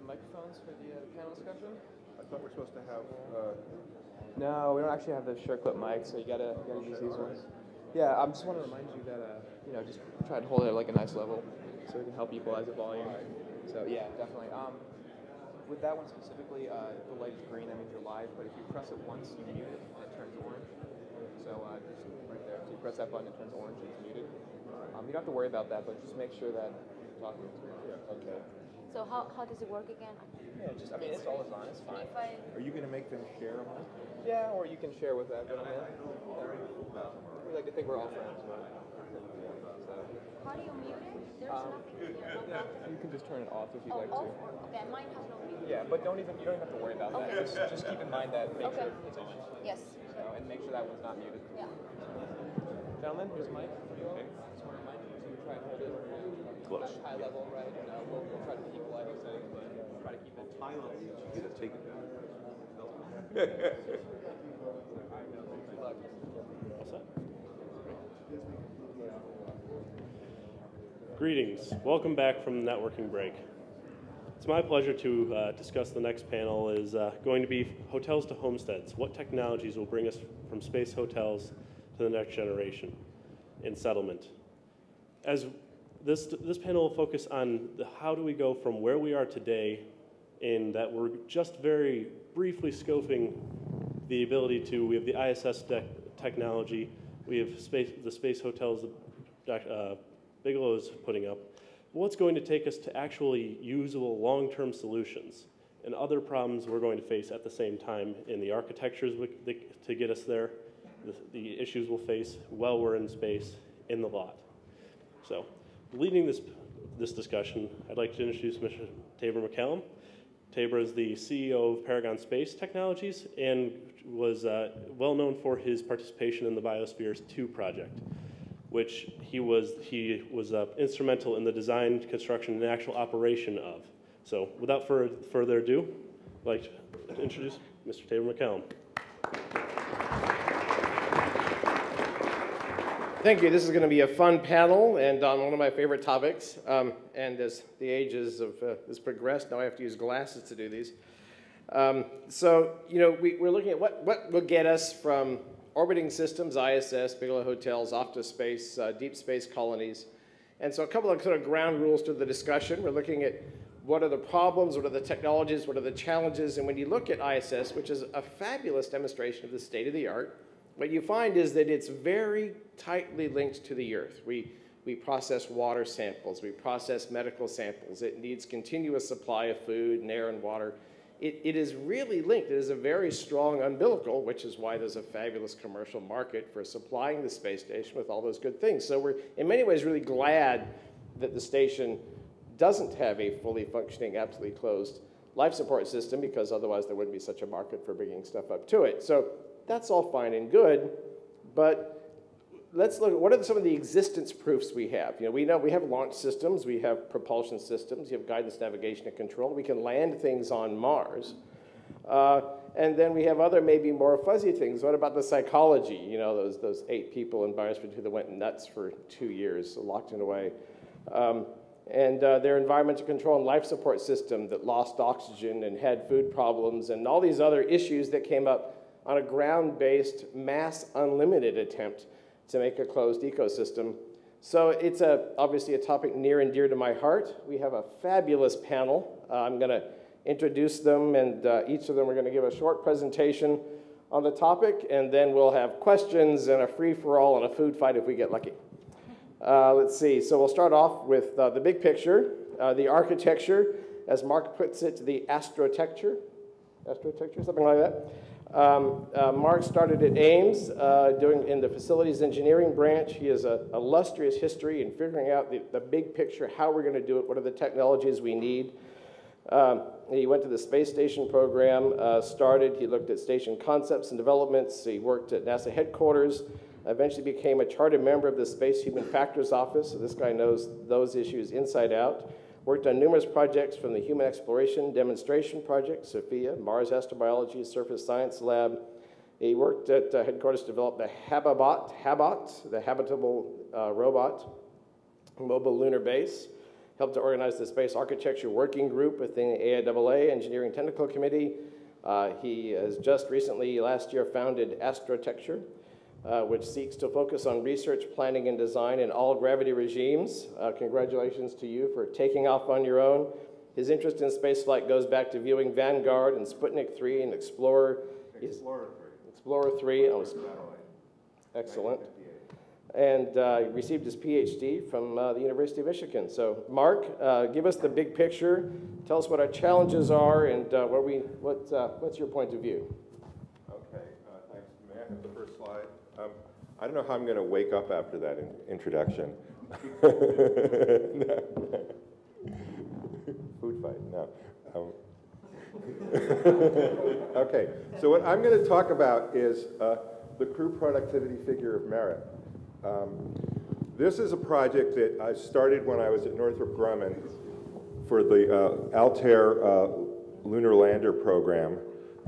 microphones for the panel discussion? I thought we're supposed to have... No, we don't actually have the short clip mic, so you gotta use these ones. Yeah, I just want to remind you that just try to hold it at like a nice level so we can help equalize the volume. So yeah, definitely. With that one specifically, the light is green, that means you're live, but if you press it once, you mute it, and it turns orange. So just right there. So you press that button, it turns orange, and it's muted. You don't have to worry about that, but just make sure that you're talking to it. Yeah, okay. So how does it work again? Yeah, it's always on, it's fine. Are you going to make them share them? Yeah, or you can share with that gentleman. We like to think we're all friends. How do you mute it? There's nothing here. You can just turn it off if you'd like to. Okay, mine has no mute. Yeah, but you don't even have to worry about that. Just keep in mind that make sure it's on. Yes. So, and make sure that one's not muted. Yeah. Gentlemen, here's a mic for you all. Just want a mic, so you try and hold it Close. High level, right? We'll try to equalize those settings, but try to keep it high level. You just take it down. Greetings. Welcome back from the networking break. It's my pleasure to discuss the next panel is going to be hotels to homesteads. What technologies will bring us from space hotels to the next generation in settlement? As this panel will focus on how do we go from where we are today in that we're just very briefly scoping the ability to, we have the ISS technology, we have the space hotels that Bigelow is putting up. What's going to take us to actually usable long-term solutions and other problems we're going to face at the same time in the architectures to get us there, the issues we'll face while we're in space in the lot. So, leading this discussion, I'd like to introduce Mr. Tabor MacCallum. Tabor is the CEO of Paragon Space Technologies and was well known for his participation in the Biospheres 2 project, which he was instrumental in the design, construction, and actual operation of. So, without further ado, I'd like to introduce Mr. Tabor MacCallum. Thank you. This is going to be a fun panel and on one of my favorite topics. And as the ages of has progressed, now I have to use glasses to do these. So, we're looking at what will get us from orbiting systems, ISS, Bigelow hotels, off to space, deep space colonies. And so a couple of sort of ground rules to the discussion. We're looking at what are the problems, what are the technologies, what are the challenges. And when you look at ISS, which is a fabulous demonstration of the state of the art, what you find is that it's very tightly linked to the Earth. We process water samples, we process medical samples. It needs continuous supply of food and air and water. It is really linked. It is a very strong umbilical, which is why there's a fabulous commercial market for supplying the space station with all those good things. So we're, in many ways, really glad that the station doesn't have a fully functioning, absolutely closed life support system, because otherwise there wouldn't be such a market for bringing stuff up to it. So that's all fine and good, but let's look at what are some of the existence proofs we have. We know we have launch systems, we have propulsion systems, you have guidance, navigation, and control. We can land things on Mars. And then we have other maybe more fuzzy things. What about the psychology? Those 8 people in Biosphere 2 that went nuts for 2 years, locked in away. And their environmental control and life support system that lost oxygen and had food problems and all these other issues that came up on a ground-based, mass unlimited attempt to make a closed ecosystem. So it's obviously a topic near and dear to my heart. We have a fabulous panel. I'm going to introduce them, and each of them are going to give a short presentation on the topic, and then we'll have questions and a free-for-all and a food fight if we get lucky. Let's see. So we'll start off with the big picture, the architecture, as Marc puts it, the Astrotecture, something like that. Marc started at Ames doing in the facilities engineering branch. He has an illustrious history in figuring out the big picture, how we're going to do it, what are the technologies we need. He went to the space station program, he looked at station concepts and developments. He worked at NASA headquarters, eventually became a charter member of the Space Human Factors Office. So this guy knows those issues inside out. Worked on numerous projects from the Human Exploration Demonstration Project, SOFIA, Mars Astrobiology, Surface Science Lab. He worked at headquarters to develop the Habot, the habitable robot, mobile lunar base. helped to organize the Space Architecture Working Group within the AIAA Engineering Technical Committee. He has just recently, last year, founded Astrotecture, which seeks to focus on research, planning, and design in all gravity regimes. Congratulations to you for taking off on your own. His interest in spaceflight goes back to viewing Vanguard and Sputnik 3 and Explorer 3. Excellent. And he received his PhD from the University of Michigan. So, Marc, give us the big picture. Tell us what our challenges are and what's your point of view? Okay, thanks. May I have the first slide? I don't know how I'm going to wake up after that introduction. Food fight, no. Okay, so what I'm going to talk about is the crew productivity figure of merit. This is a project that I started when I was at Northrop Grumman for the Altair Lunar Lander program,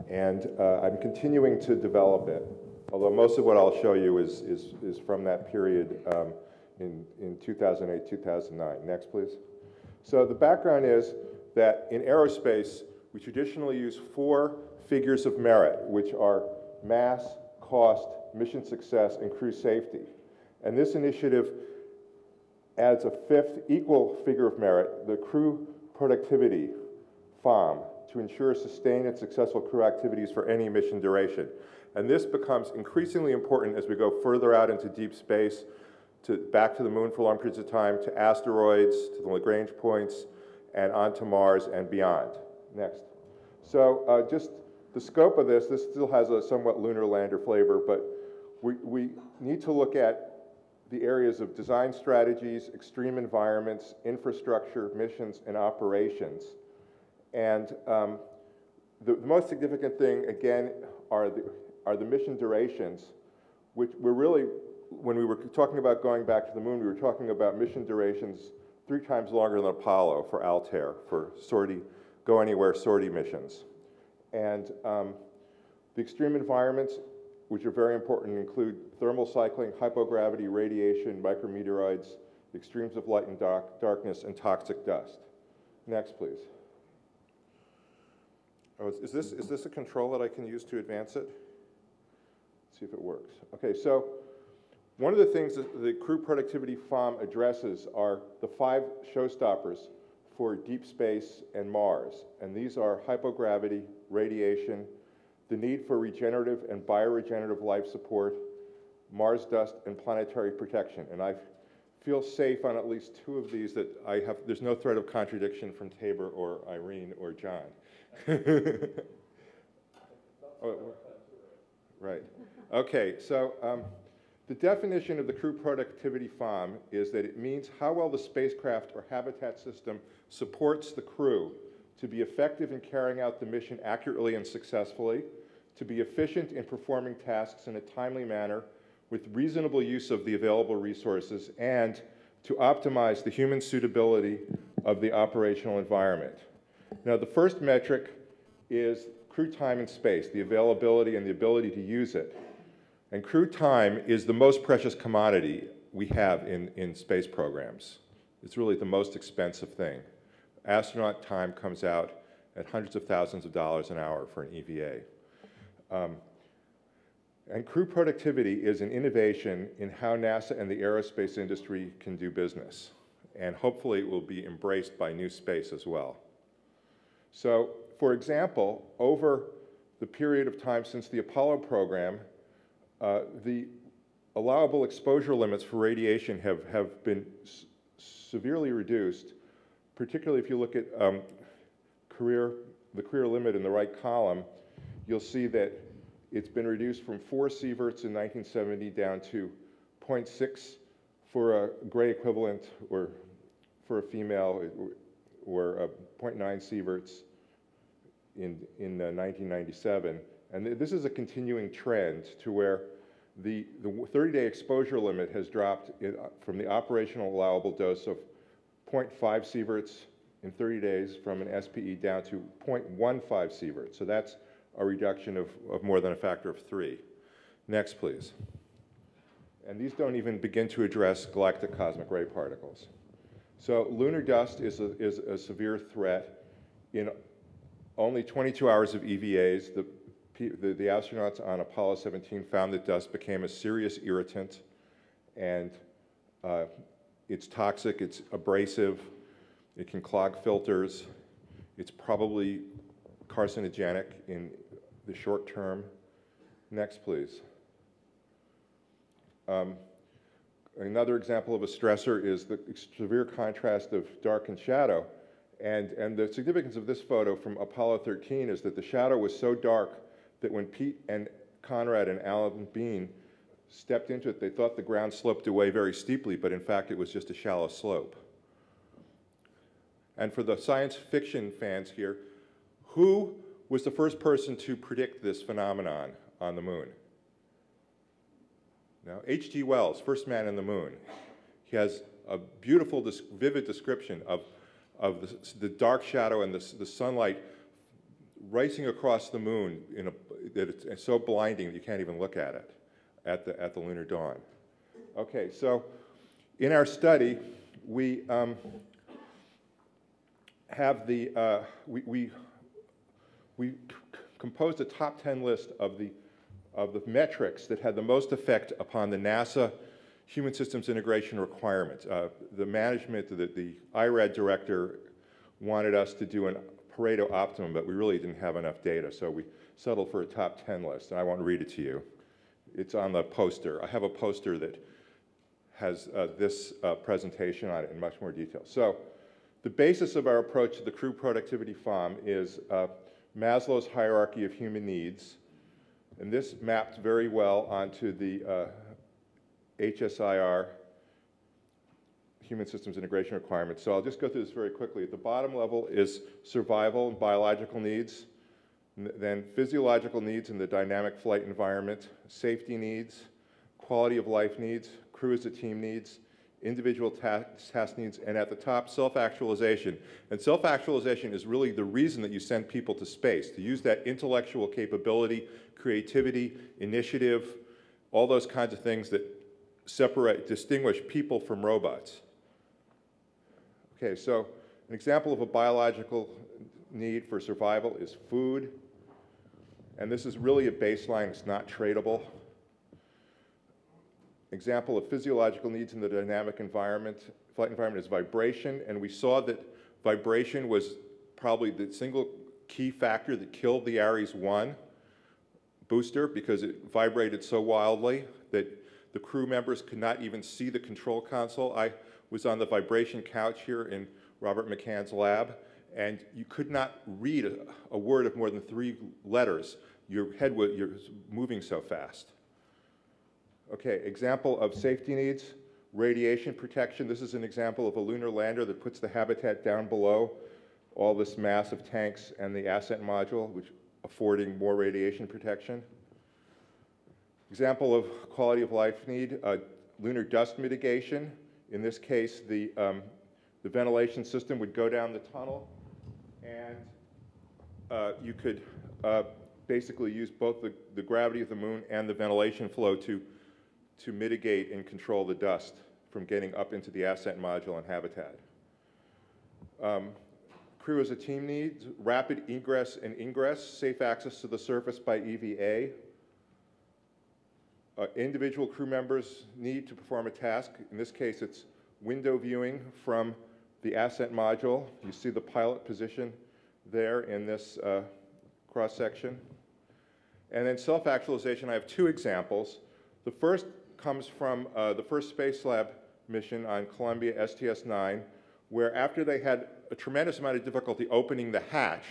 and I'm continuing to develop it, although most of what I'll show you is from that period in 2008, 2009. Next, please. So the background is that in aerospace, we traditionally use 4 figures of merit, which are mass, cost, mission success, and crew safety. And this initiative adds a 5th equal figure of merit, the crew productivity, FOM, to ensure sustained and successful crew activities for any mission duration. And this becomes increasingly important as we go further out into deep space, back to the moon for long periods of time, to asteroids, to the Lagrange points, and onto Mars and beyond. Next. So just the scope of this still has a somewhat lunar lander flavor, but we need to look at the areas of design strategies, extreme environments, infrastructure, missions, and operations. And the most significant thing, again, are the mission durations, which we're really, when we were talking about going back to the moon, we were talking about mission durations 3 times longer than Apollo for Altair, for sortie, go anywhere sortie missions. And the extreme environments, which are very important, include thermal cycling, hypogravity, radiation, micrometeoroids, extremes of light and darkness, and toxic dust. Next, please. Oh, is this a control that I can use to advance it? Let's see if it works. Okay, so one of the things that the crew productivity FOM addresses are the 5 showstoppers for deep space and Mars. And these are hypogravity, radiation, the need for regenerative and bioregenerative life support, Mars dust, and planetary protection. And I feel safe on at least 2 of these that there's no threat of contradiction from Tabor or Irene or John. Oh, right. Okay, so the definition of the crew productivity FOM is that it means how well the spacecraft or habitat system supports the crew to be effective in carrying out the mission accurately and successfully, to be efficient in performing tasks in a timely manner with reasonable use of the available resources, and to optimize the human suitability of the operational environment. Now, the first metric is crew time in space, the availability and the ability to use it. And crew time is the most precious commodity we have in space programs. It's really the most expensive thing. Astronaut time comes out at hundreds of thousands of dollars an hour for an EVA. And crew productivity is an innovation in how NASA and the aerospace industry can do business. And hopefully it will be embraced by NewSpace as well. So, for example, over the period of time since the Apollo program, the allowable exposure limits for radiation have been severely reduced, particularly if you look at the career limit in the right column. You'll see that it's been reduced from 4 sieverts in 1970 down to 0.6 for a gray equivalent, or for a female, or 0.9 sieverts in 1997. And this is a continuing trend to where the 30-day exposure limit has dropped from the operational allowable dose of 0.5 sieverts in 30 days from an SPE down to 0.15 sieverts. So that's a reduction of more than a factor of 3. Next, please. And these don't even begin to address galactic cosmic ray particles. So lunar dust is a severe threat. In only 22 hours of EVAs, the astronauts on Apollo 17 found that dust became a serious irritant, and it's toxic, it's abrasive, it can clog filters, it's probably carcinogenic in the short term. Next, please. Another example of a stressor is the severe contrast of dark and shadow. And the significance of this photo from Apollo 13 is that the shadow was so dark that when Pete and Conrad and Alan Bean stepped into it, they thought the ground sloped away very steeply, but in fact it was just a shallow slope. And for the science fiction fans here, who was the first person to predict this phenomenon on the moon? Now, H.G. Wells, first man on the moon. He has a beautiful, vivid description of the dark shadow and the sunlight racing across the moon that it's so blinding that you can't even look at it at the lunar dawn. Okay, so in our study, we have we composed a top 10 list of the metrics that had the most effect upon the NASA human systems integration requirements. The management, the IRAD director wanted us to do a Pareto optimum, but we really didn't have enough data, so we settled for a top 10 list, and I won't read it to you. It's on the poster. I have a poster that has this presentation on it in much more detail. So the basis of our approach to the crew productivity FOM is Maslow's hierarchy of human needs, and this mapped very well onto the HSIR, Human Systems Integration Requirements. So I'll just go through this very quickly. At the bottom level is survival and biological needs, then physiological needs in the dynamic flight environment, safety needs, quality of life needs, crew as a team needs, individual task needs, and at the top, self-actualization. And self-actualization is really the reason that you send people to space, to use that intellectual capability, creativity, initiative, all those kinds of things that distinguish people from robots. Okay, so an example of a biological need for survival is food. And this is really a baseline, it's not tradable. Example of physiological needs in the dynamic flight environment is vibration, and we saw that vibration was probably the single key factor that killed the Ares 1 booster because it vibrated so wildly that the crew members could not even see the control console. I was on the vibration couch here in Robert McCann's lab, and you could not read a word of more than 3 letters. You're moving so fast. Okay, example of safety needs, radiation protection. This is an example of a lunar lander that puts the habitat down below all this mass of tanks and the ascent module, which affording more radiation protection. Example of quality of life need, lunar dust mitigation. In this case, the ventilation system would go down the tunnel, and you could basically use both the gravity of the moon and the ventilation flow to mitigate and control the dust from getting up into the ascent module and habitat. Crew as a team needs, rapid egress and ingress, safe access to the surface by EVA. Individual crew members need to perform a task. In this case, it's window viewing from the ascent module. You see the pilot position there in this cross-section. And then self-actualization, I have 2 examples. The first comes from the first Space Lab mission on Columbia STS-9, where after they had a tremendous amount of difficulty opening the hatch,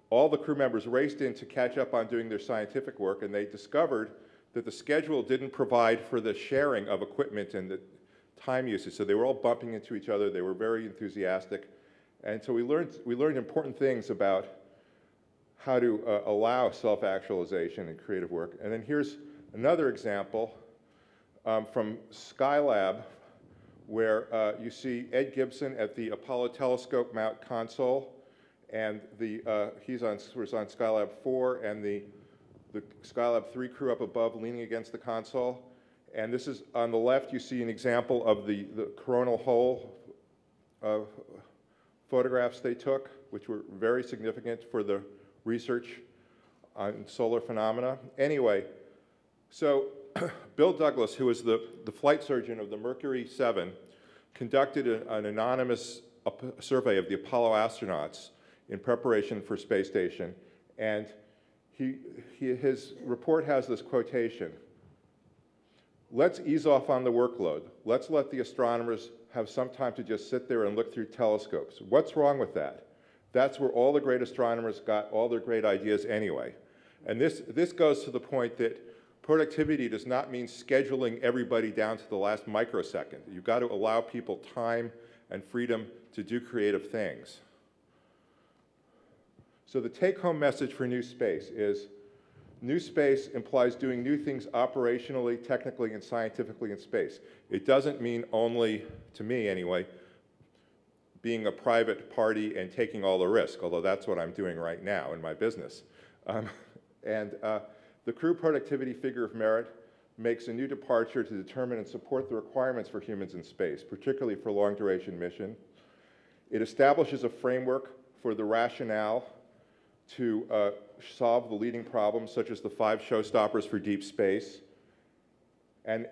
all the crew members raced in to catch up on doing their scientific work, and they discovered that the schedule didn't provide for the sharing of equipment and the time usage, so they were all bumping into each other. They were very enthusiastic, and so we learned important things about how to allow self-actualization and creative work. And then here's another example from Skylab, where you see Ed Gibson at the Apollo telescope mount console, and was on Skylab 4, and the Skylab 3 crew up above leaning against the console. And this is, on the left, you see an example of the coronal hole photographs they took, which were very significant for the research on solar phenomena. Anyway, so Bill Douglas, who was the flight surgeon of the Mercury 7, conducted an anonymous survey of the Apollo astronauts in preparation for space station, and his report has this quotation: "Let's ease off on the workload. Let's let the astronomers have some time to just sit there and look through telescopes. What's wrong with that? That's where all the great astronomers got all their great ideas anyway." And this goes to the point that productivity does not mean scheduling everybody down to the last microsecond. You've got to allow people time and freedom to do creative things. So the take-home message for NewSpace is, NewSpace implies doing new things operationally, technically, and scientifically in space. It doesn't mean only, to me anyway, being a private party and taking all the risk, although that's what I'm doing right now in my business. The crew productivity figure of merit makes a new departure to determine and support the requirements for humans in space, particularly for long-duration mission. It establishes a framework for the rationale to solve the leading problems, such as the 5 showstoppers for deep space. And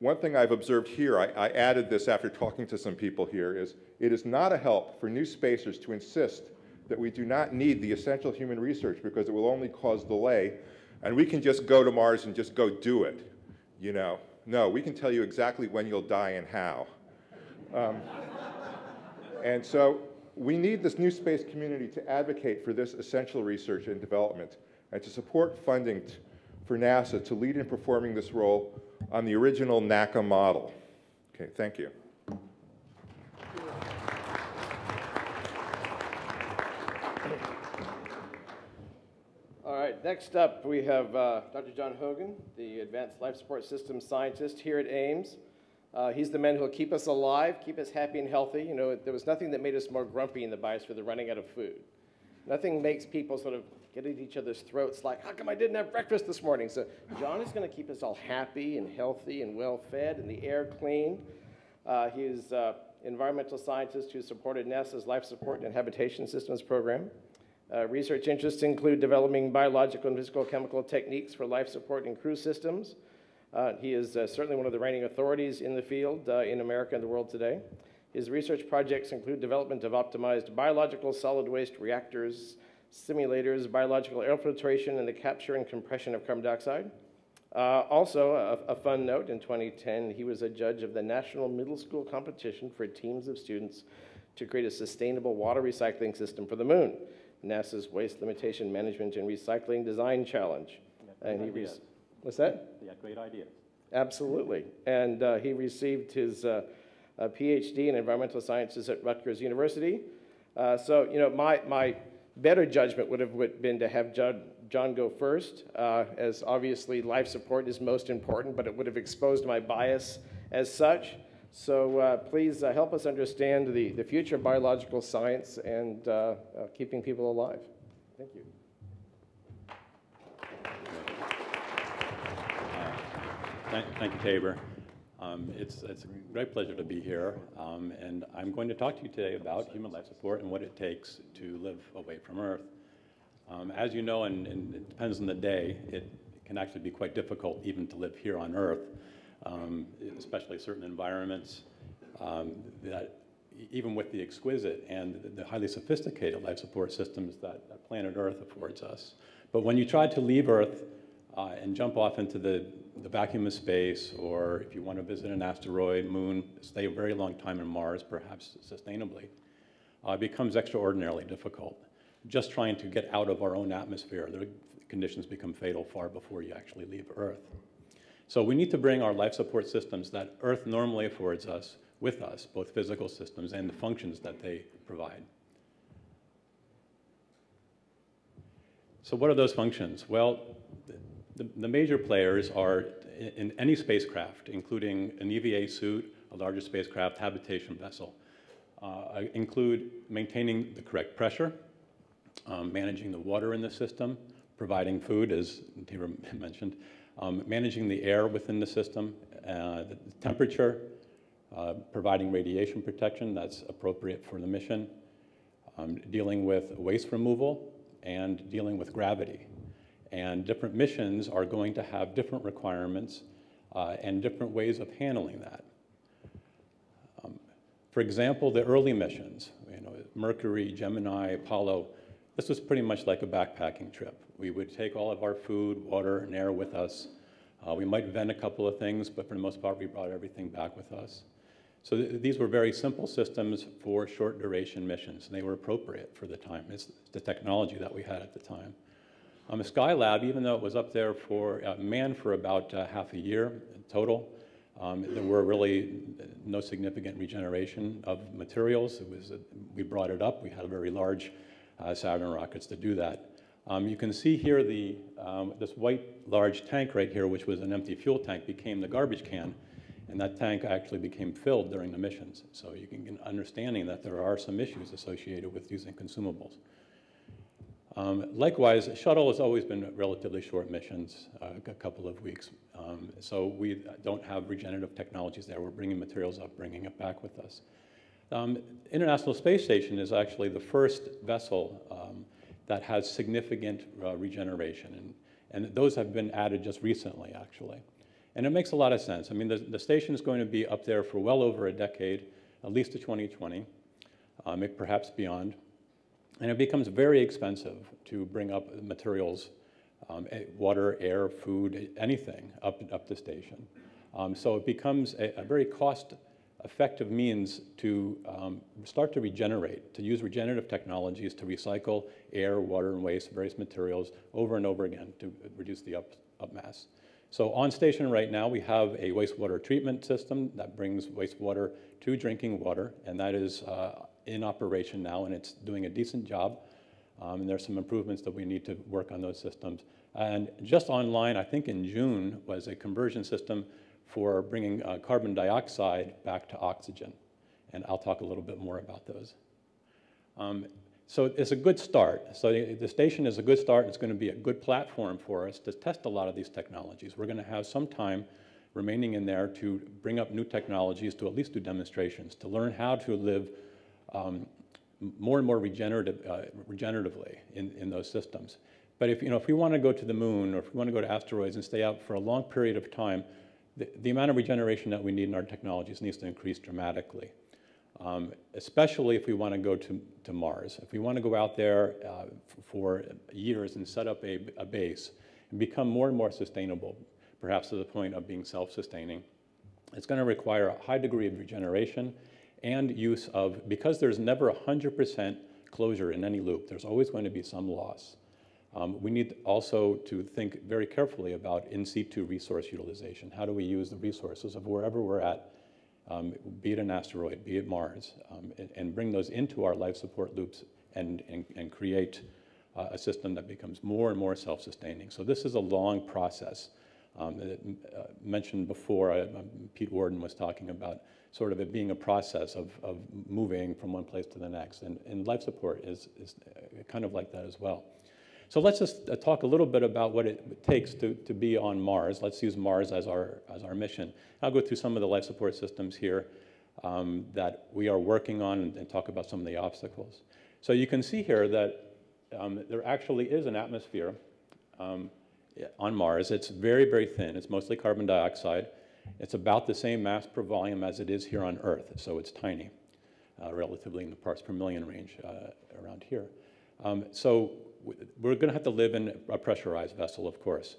one thing I've observed here, I added this after talking to some people here, is it is not a help for new spacers to insist that we do not need the essential human research because it will only cause delay, and we can just go to Mars and just go do it, you know. No, we can tell you exactly when you'll die and how. And so we need this new space community to advocate for this essential research and development and to support funding for NASA to lead in performing this role on the original NACA model. Okay, thank you. All right, next up we have Dr. John Hogan, the Advanced Life Support Systems Scientist here at Ames. He's the man who will keep us alive, keep us happy and healthy. You know, there was nothing that made us more grumpy in the biosphere than running out of food. Nothing makes people sort of get at each other's throats like, how come I didn't have breakfast this morning? So John is going to keep us all happy and healthy and well-fed and the air clean. He's an environmental scientist who supported NASA's Life Support and Habitation Systems program. Research interests include developing biological and physical chemical techniques for life support in crew systems. He is certainly one of the reigning authorities in the field in America and the world today. His research projects include development of optimized biological solid waste reactors, simulators, biological air filtration, and the capture and compression of carbon dioxide. Also, a fun note, in 2010, he was a judge of the National Middle School Competition for teams of students to create a sustainable water recycling system for the moon, NASA's Waste Limitation Management and Recycling Design Challenge. And he what's that? Yeah, great idea. Absolutely. And he received his PhD in environmental sciences at Rutgers University. So, you know, my better judgment would have been to have John go first, as obviously life support is most important, but it would have exposed my bias as such. So please help us understand the future of biological science and keeping people alive. Thank you. Thank you, Tabor. It's a great pleasure to be here, and I'm going to talk to you today about human life support and what it takes to live away from Earth. As you know, and it depends on the day, it can actually be quite difficult even to live here on Earth, especially certain environments that even with the exquisite and the highly sophisticated life support systems that planet Earth affords us. But when you try to leave Earth and jump off into the vacuum of space, or if you want to visit an asteroid, moon, stay a very long time on Mars, perhaps sustainably, it becomes extraordinarily difficult. Just trying to get out of our own atmosphere, the conditions become fatal far before you actually leave Earth. So we need to bring our life support systems that Earth normally affords us with us, both physical systems and the functions that they provide. So what are those functions? Well, the major players are in any spacecraft, including an EVA suit, a larger spacecraft, habitation vessel, include maintaining the correct pressure, managing the water in the system, providing food, as Tabor mentioned, managing the air within the system, the temperature, providing radiation protection that's appropriate for the mission, dealing with waste removal, and dealing with gravity. And different missions are going to have different requirements and different ways of handling that. For example, the early missions, Mercury, Gemini, Apollo, this was pretty much like a backpacking trip. We would take all of our food, water, and air with us. We might vent a couple of things, but for the most part, we brought everything back with us. So these were very simple systems for short duration missions, and they were appropriate for the time. It's the technology that we had at the time. Skylab, even though it was up there for manned for about half a year in total, there were really no significant regeneration of materials. We brought it up. We had very large Saturn rockets to do that. You can see here this white large tank right here, which was an empty fuel tank, became the garbage can, and that tank actually became filled during the missions. So you can get an understanding that there are some issues associated with using consumables. Likewise, shuttle has always been relatively short missions, a couple of weeks. So we don't have regenerative technologies there. We're bringing materials up, bringing it back with us. International Space Station is actually the first vessel that has significant regeneration. And those have been added just recently, actually. And it makes a lot of sense. I mean, the station is going to be up there for well over a decade, at least to 2020, perhaps beyond. And it becomes very expensive to bring up materials, water, air, food, anything up the station. So it becomes a very cost-effective means to start to regenerate, to use regenerative technologies to recycle air, water, and waste, various materials over and over again to reduce the up mass. So on station right now, we have a wastewater treatment system that brings wastewater to drinking water, and that is in operation now, and it's doing a decent job. And there's some improvements that we need to work on those systems. And just online, I think in June, was a conversion system for bringing carbon dioxide back to oxygen. And I'll talk a little bit more about those. So it's a good start. So the station is a good start. It's going to be a good platform for us to test a lot of these technologies. We're going to have some time remaining in there to bring up new technologies, to at least do demonstrations, to learn how to live more and more regeneratively in those systems. But if we want to go to the moon, or if we want to go to asteroids and stay out for a long period of time, the amount of regeneration that we need in our technologies needs to increase dramatically, especially if we want to go to Mars. If we want to go out there for years and set up a base and become more and more sustainable, perhaps to the point of being self-sustaining, it's going to require a high degree of regeneration and use of, because there's never 100% closure in any loop, there's always going to be some loss. We need also to think very carefully about in situ resource utilization. How do we use the resources of wherever we're at, be it an asteroid, be it Mars, and bring those into our life support loops and create a system that becomes more and more self-sustaining. So this is a long process. Mentioned before, Pete Warden was talking about sort of it being a process of moving from one place to the next. And life support is kind of like that as well. So let's just talk a little bit about what it takes to be on Mars. Let's use Mars as our mission. I'll go through some of the life support systems here that we are working on and talk about some of the obstacles. So you can see here that there actually is an atmosphere on Mars. It's very, very thin. It's mostly carbon dioxide. It's about the same mass per volume as it is here on Earth, so it's tiny, relatively in the parts per million range around here. So we're going to have to live in a pressurized vessel, of course.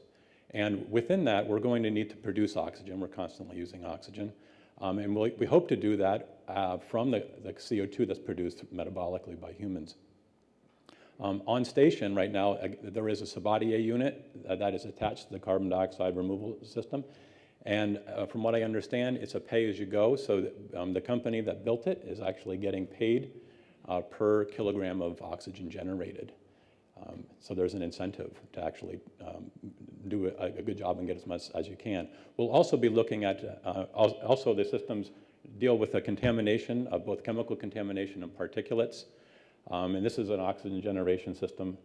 And within that, we're going to need to produce oxygen. We're constantly using oxygen. And we hope to do that from the CO2 that's produced metabolically by humans. On station right now, there is a Sabatier unit that is attached to the carbon dioxide removal system. And from what I understand, it's a pay-as-you-go, so the company that built it is actually getting paid per kilogram of oxygen generated. So there's an incentive to actually do a good job and get as much as you can. We'll also be looking at, also the systems deal with the contamination of both chemical contamination and particulates. And this is an oxygen generation system.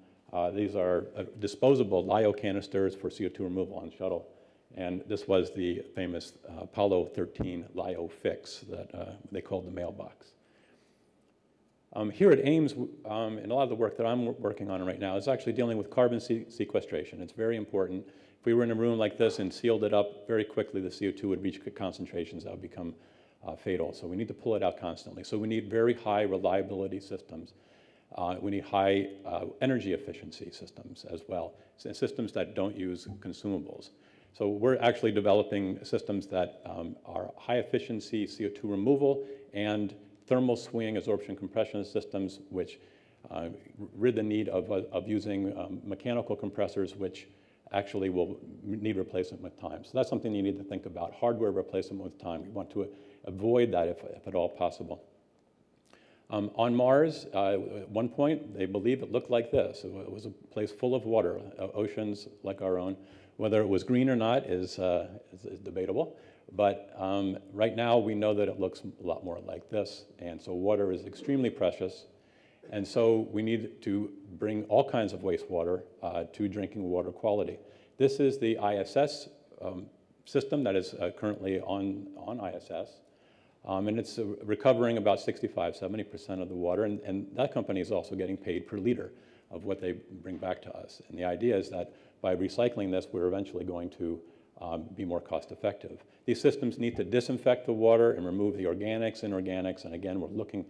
These are disposable LIO canisters for CO2 removal on shuttle. And this was the famous Apollo 13 LIO fix that they called the mailbox. Here at Ames, and a lot of the work that I'm working on right now is actually dealing with carbon sequestration. It's very important. If we were in a room like this and sealed it up, very quickly the CO2 would reach concentrations that would become fatal. So we need to pull it out constantly. So we need very high reliability systems. We need high energy efficiency systems as well, systems that don't use consumables. So we're actually developing systems that are high efficiency CO2 removal and thermal swing absorption compression systems, which rid the need of using mechanical compressors, which actually will need replacement with time. So that's something you need to think about, hardware replacement with time. We want to avoid that if at all possible. On Mars, at one point, they believe it looked like this. It was a place full of water, oceans like our own. Whether it was green or not is debatable. But right now, we know that it looks a lot more like this. And so water is extremely precious. And so we need to bring all kinds of wastewater to drinking water quality. This is the ISS system that is currently on ISS. And it's recovering about 65–70% of the water. And that company is also getting paid per liter of what they bring back to us. And the idea is that by recycling this, we're eventually going to be more cost effective. These systems need to disinfect the water and remove the organics, inorganics, and again, we're looking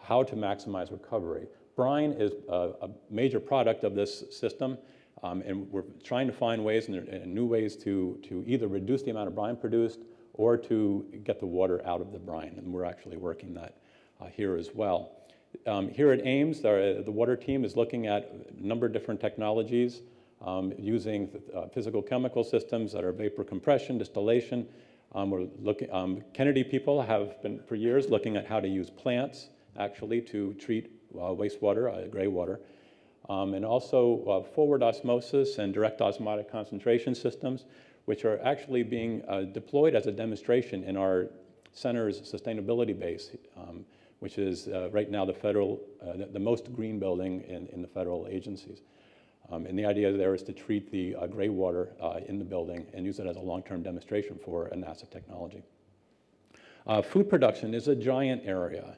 how to maximize recovery. Brine is a major product of this system, and we're trying to find ways and new ways to either reduce the amount of brine produced or to get the water out of the brine, and we're actually working that here as well. Here at Ames, the water team is looking at a number of different technologies using physical chemical systems that are vapor compression, distillation. We're looking, Kennedy people have been for years looking at how to use plants actually to treat wastewater, gray water, and also forward osmosis and direct osmotic concentration systems, which are actually being deployed as a demonstration in our center's sustainability base, which is right now the most green building in the federal agencies. And the idea there is to treat the gray water in the building and use it as a long-term demonstration for a NASA technology. Food production is a giant area.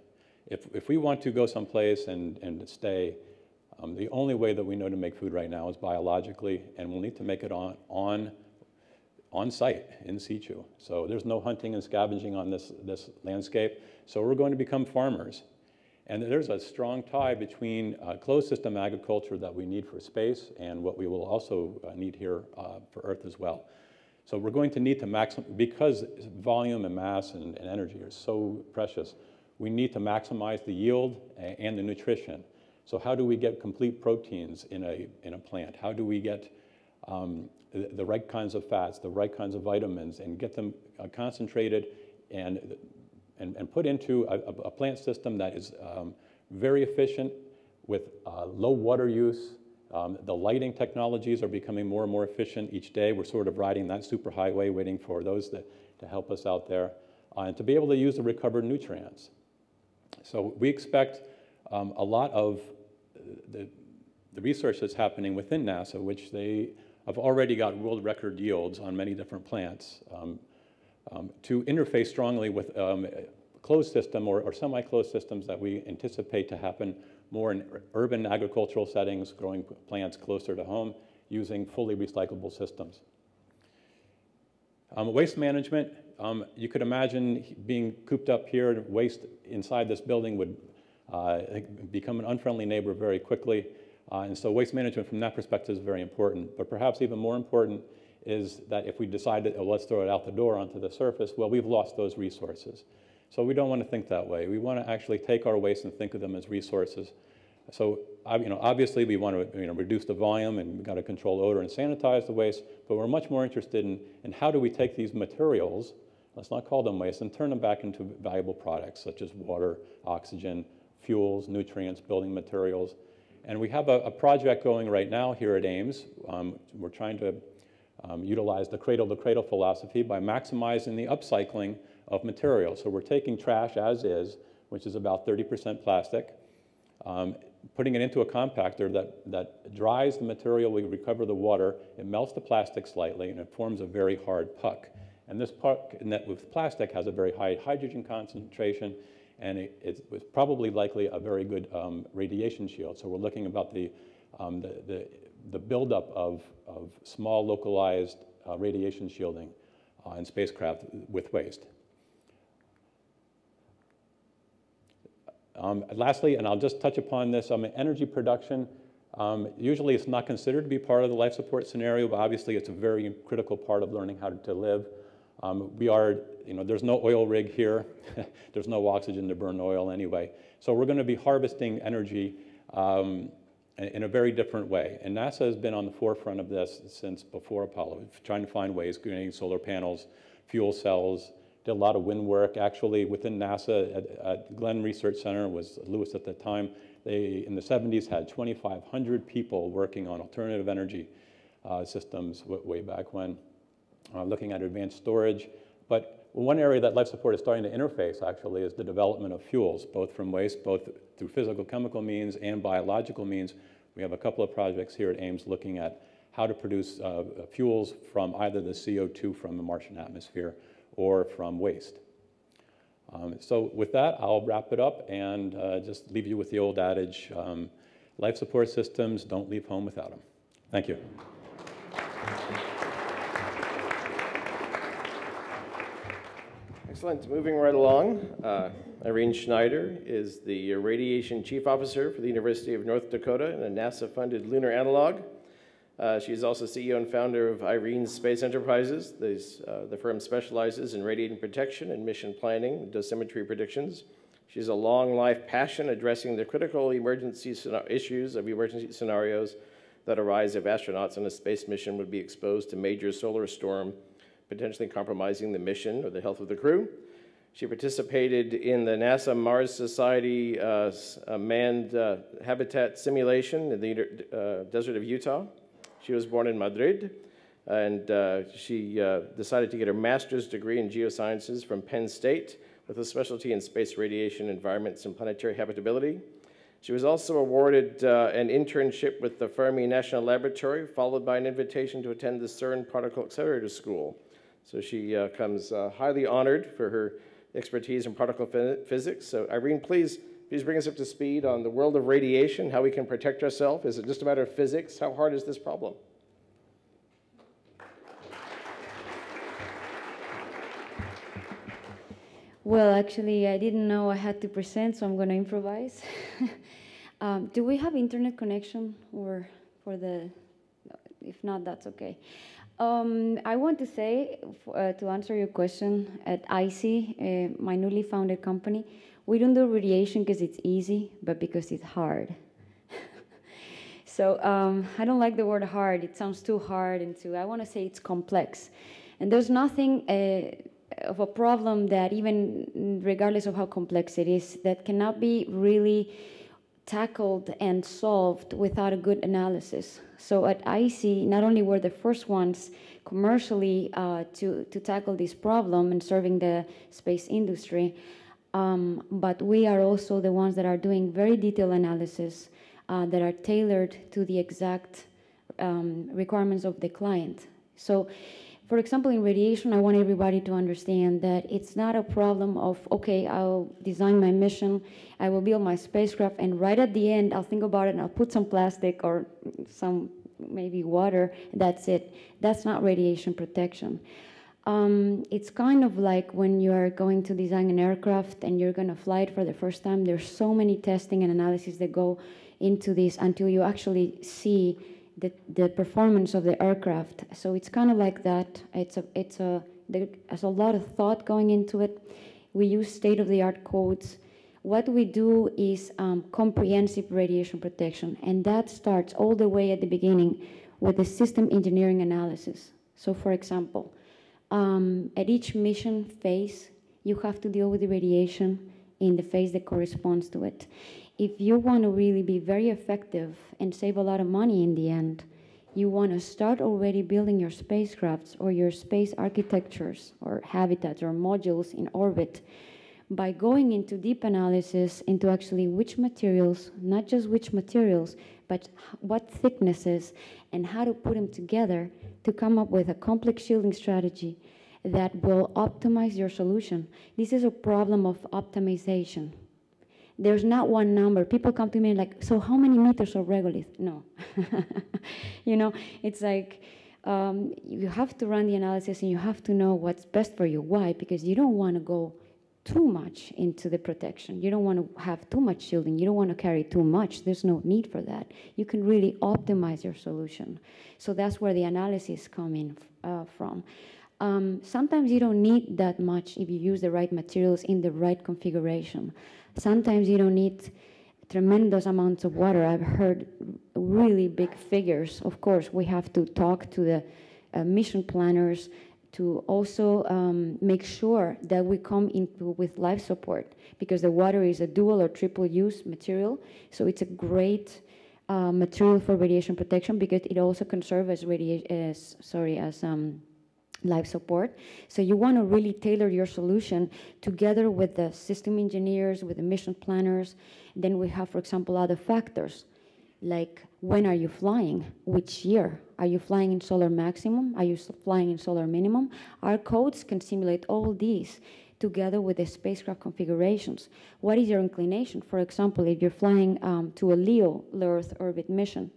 If we want to go someplace and stay, the only way that we know to make food right now is biologically, and we'll need to make it on site, in situ. So there's no hunting and scavenging on this landscape, so we're going to become farmers. And there's a strong tie between closed system agriculture that we need for space and what we will also need here for Earth as well. So we're going to need to maximize, because volume and mass and energy are so precious, we need to maximize the yield and the nutrition. So how do we get complete proteins in a plant? How do we get the right kinds of fats, the right kinds of vitamins, and get them concentrated and put into a plant system that is very efficient with low water use. The lighting technologies are becoming more and more efficient each day. We're sort of riding that superhighway waiting for those to help us out there. And to be able to use the recovered nutrients. So we expect a lot of the research that's happening within NASA, which they have already got world record yields on many different plants, to interface strongly with closed system or semi-closed systems that we anticipate to happen more in urban agricultural settings, growing plants closer to home, using fully recyclable systems. Waste management, you could imagine being cooped up here, waste inside this building would become an unfriendly neighbor very quickly. And so waste management from that perspective is very important. But perhaps even more important is that if we decide that, oh, let's throw it out the door onto the surface, well, we've lost those resources. So we don't want to think that way. We want to actually take our waste and think of them as resources. So obviously we want to reduce the volume, and we've got to control odor and sanitize the waste, but we're much more interested in how do we take these materials, let's not call them waste, and turn them back into valuable products such as water, oxygen, fuels, nutrients, building materials. And we have a project going right now here at Ames. We're trying to utilize the cradle-to-cradle philosophy by maximizing the upcycling of materials. So we're taking trash as is, which is about 30% plastic, putting it into a compactor that dries the material, we recover the water, it melts the plastic slightly, and it forms a very hard puck. And this puck with plastic has a very high hydrogen concentration, and it was probably likely a very good radiation shield. So we're looking about the buildup of small localized radiation shielding in spacecraft with waste. Lastly, and I'll just touch upon this, energy production. Usually it's not considered to be part of the life support scenario, but obviously it's a very critical part of learning how to live. There's no oil rig here. There's no oxygen to burn oil anyway. So we're going to be harvesting energy in a very different way. And NASA has been on the forefront of this since before Apollo, trying to find ways, creating solar panels, fuel cells, did a lot of wind work. Actually, within NASA at Glenn Research Center, was Lewis at the time, they, in the 70s, had 2,500 people working on alternative energy systems way back when, looking at advanced storage. But one area that life support is starting to interface, actually, is the development of fuels, both from waste, both through physical chemical means and biological means. We have a couple of projects here at Ames looking at how to produce fuels from either the CO2 from the Martian atmosphere or from waste. So with that, I'll wrap it up and just leave you with the old adage, life support systems, don't leave home without them. Thank you. Excellent. Moving right along, Irene Schneider is the Radiation Chief Officer for the University of North Dakota and a NASA-funded lunar analog. She's also CEO and founder of Ihrenes Space Enterprises. The firm specializes in radiation protection and mission planning, dosimetry predictions. She has a long life passion addressing the critical issues of emergency scenarios that arise if astronauts on a space mission would be exposed to major solar storm, potentially compromising the mission or the health of the crew. She participated in the NASA Mars Society manned habitat simulation in the desert of Utah. She was born in Madrid, and she decided to get her master's degree in geosciences from Penn State with a specialty in space radiation environments and planetary habitability. She was also awarded an internship with the Fermi National Laboratory, followed by an invitation to attend the CERN Particle Accelerator School. So she comes highly honored for her expertise in particle physics. So Irene, please bring us up to speed on the world of radiation, how we can protect ourselves. Is it just a matter of physics? How hard is this problem? Well, actually, I didn't know I had to present, so I'm going to improvise. Do we have internet connection, or if not, that's okay. I want to say, to answer your question, at IC, my newly founded company, we don't do radiation because it's easy, but because it's hard. So I don't like the word hard. It sounds too hard, and I want to say it's complex. And there's nothing of a problem that, even regardless of how complex it is, that cannot be really tackled and solved without a good analysis. So at IC, not only were the first ones commercially to tackle this problem and serving the space industry, but we are also the ones that are doing very detailed analysis that are tailored to the exact requirements of the client. So, for example, in radiation, I want everybody to understand that it's not a problem of, okay, I'll design my mission, I will build my spacecraft, and right at the end, I'll think about it and I'll put some plastic or some maybe water, that's it. That's not radiation protection. It's kind of like when you are going to design an aircraft and you're going to fly it for the first time. There's so many testing and analysis that go into this until you actually see the performance of the aircraft. So it's kind of like that. There's a lot of thought going into it. We use state-of-the-art codes. What we do is comprehensive radiation protection, and that starts all the way at the beginning with the system engineering analysis. So for example, at each mission phase, you have to deal with the radiation in the phase that corresponds to it. If you want to really be very effective and save a lot of money in the end, you want to start already building your spacecrafts or your space architectures or habitats or modules in orbit by going into deep analysis into actually which materials, not just which materials, but what thicknesses and how to put them together to come up with a complex shielding strategy that will optimize your solution. This is a problem of optimization. There's not one number. People come to me like, so how many meters of regolith? No. You know, it's like you have to run the analysis and you have to know what's best for you. Why? Because you don't want to go too much into the protection. You don't want to have too much shielding. You don't want to carry too much. There's no need for that. You can really optimize your solution. So that's where the analysis come in from. Sometimes you don't need that much if you use the right materials in the right configuration. Sometimes you don't need tremendous amounts of water. I've heard really big figures. Of course, we have to talk to the mission planners to also make sure that we come into with life support, because the water is a dual or triple use material. So it's a great material for radiation protection because it also can serve as life support. So you want to really tailor your solution together with the system engineers, with the mission planners. Then we have, for example, other factors like when are you flying, which year? Are you flying in solar maximum? Are you flying in solar minimum? Our codes can simulate all these together with the spacecraft configurations. What is your inclination? For example, if you're flying to a LEO, low Earth orbit mission,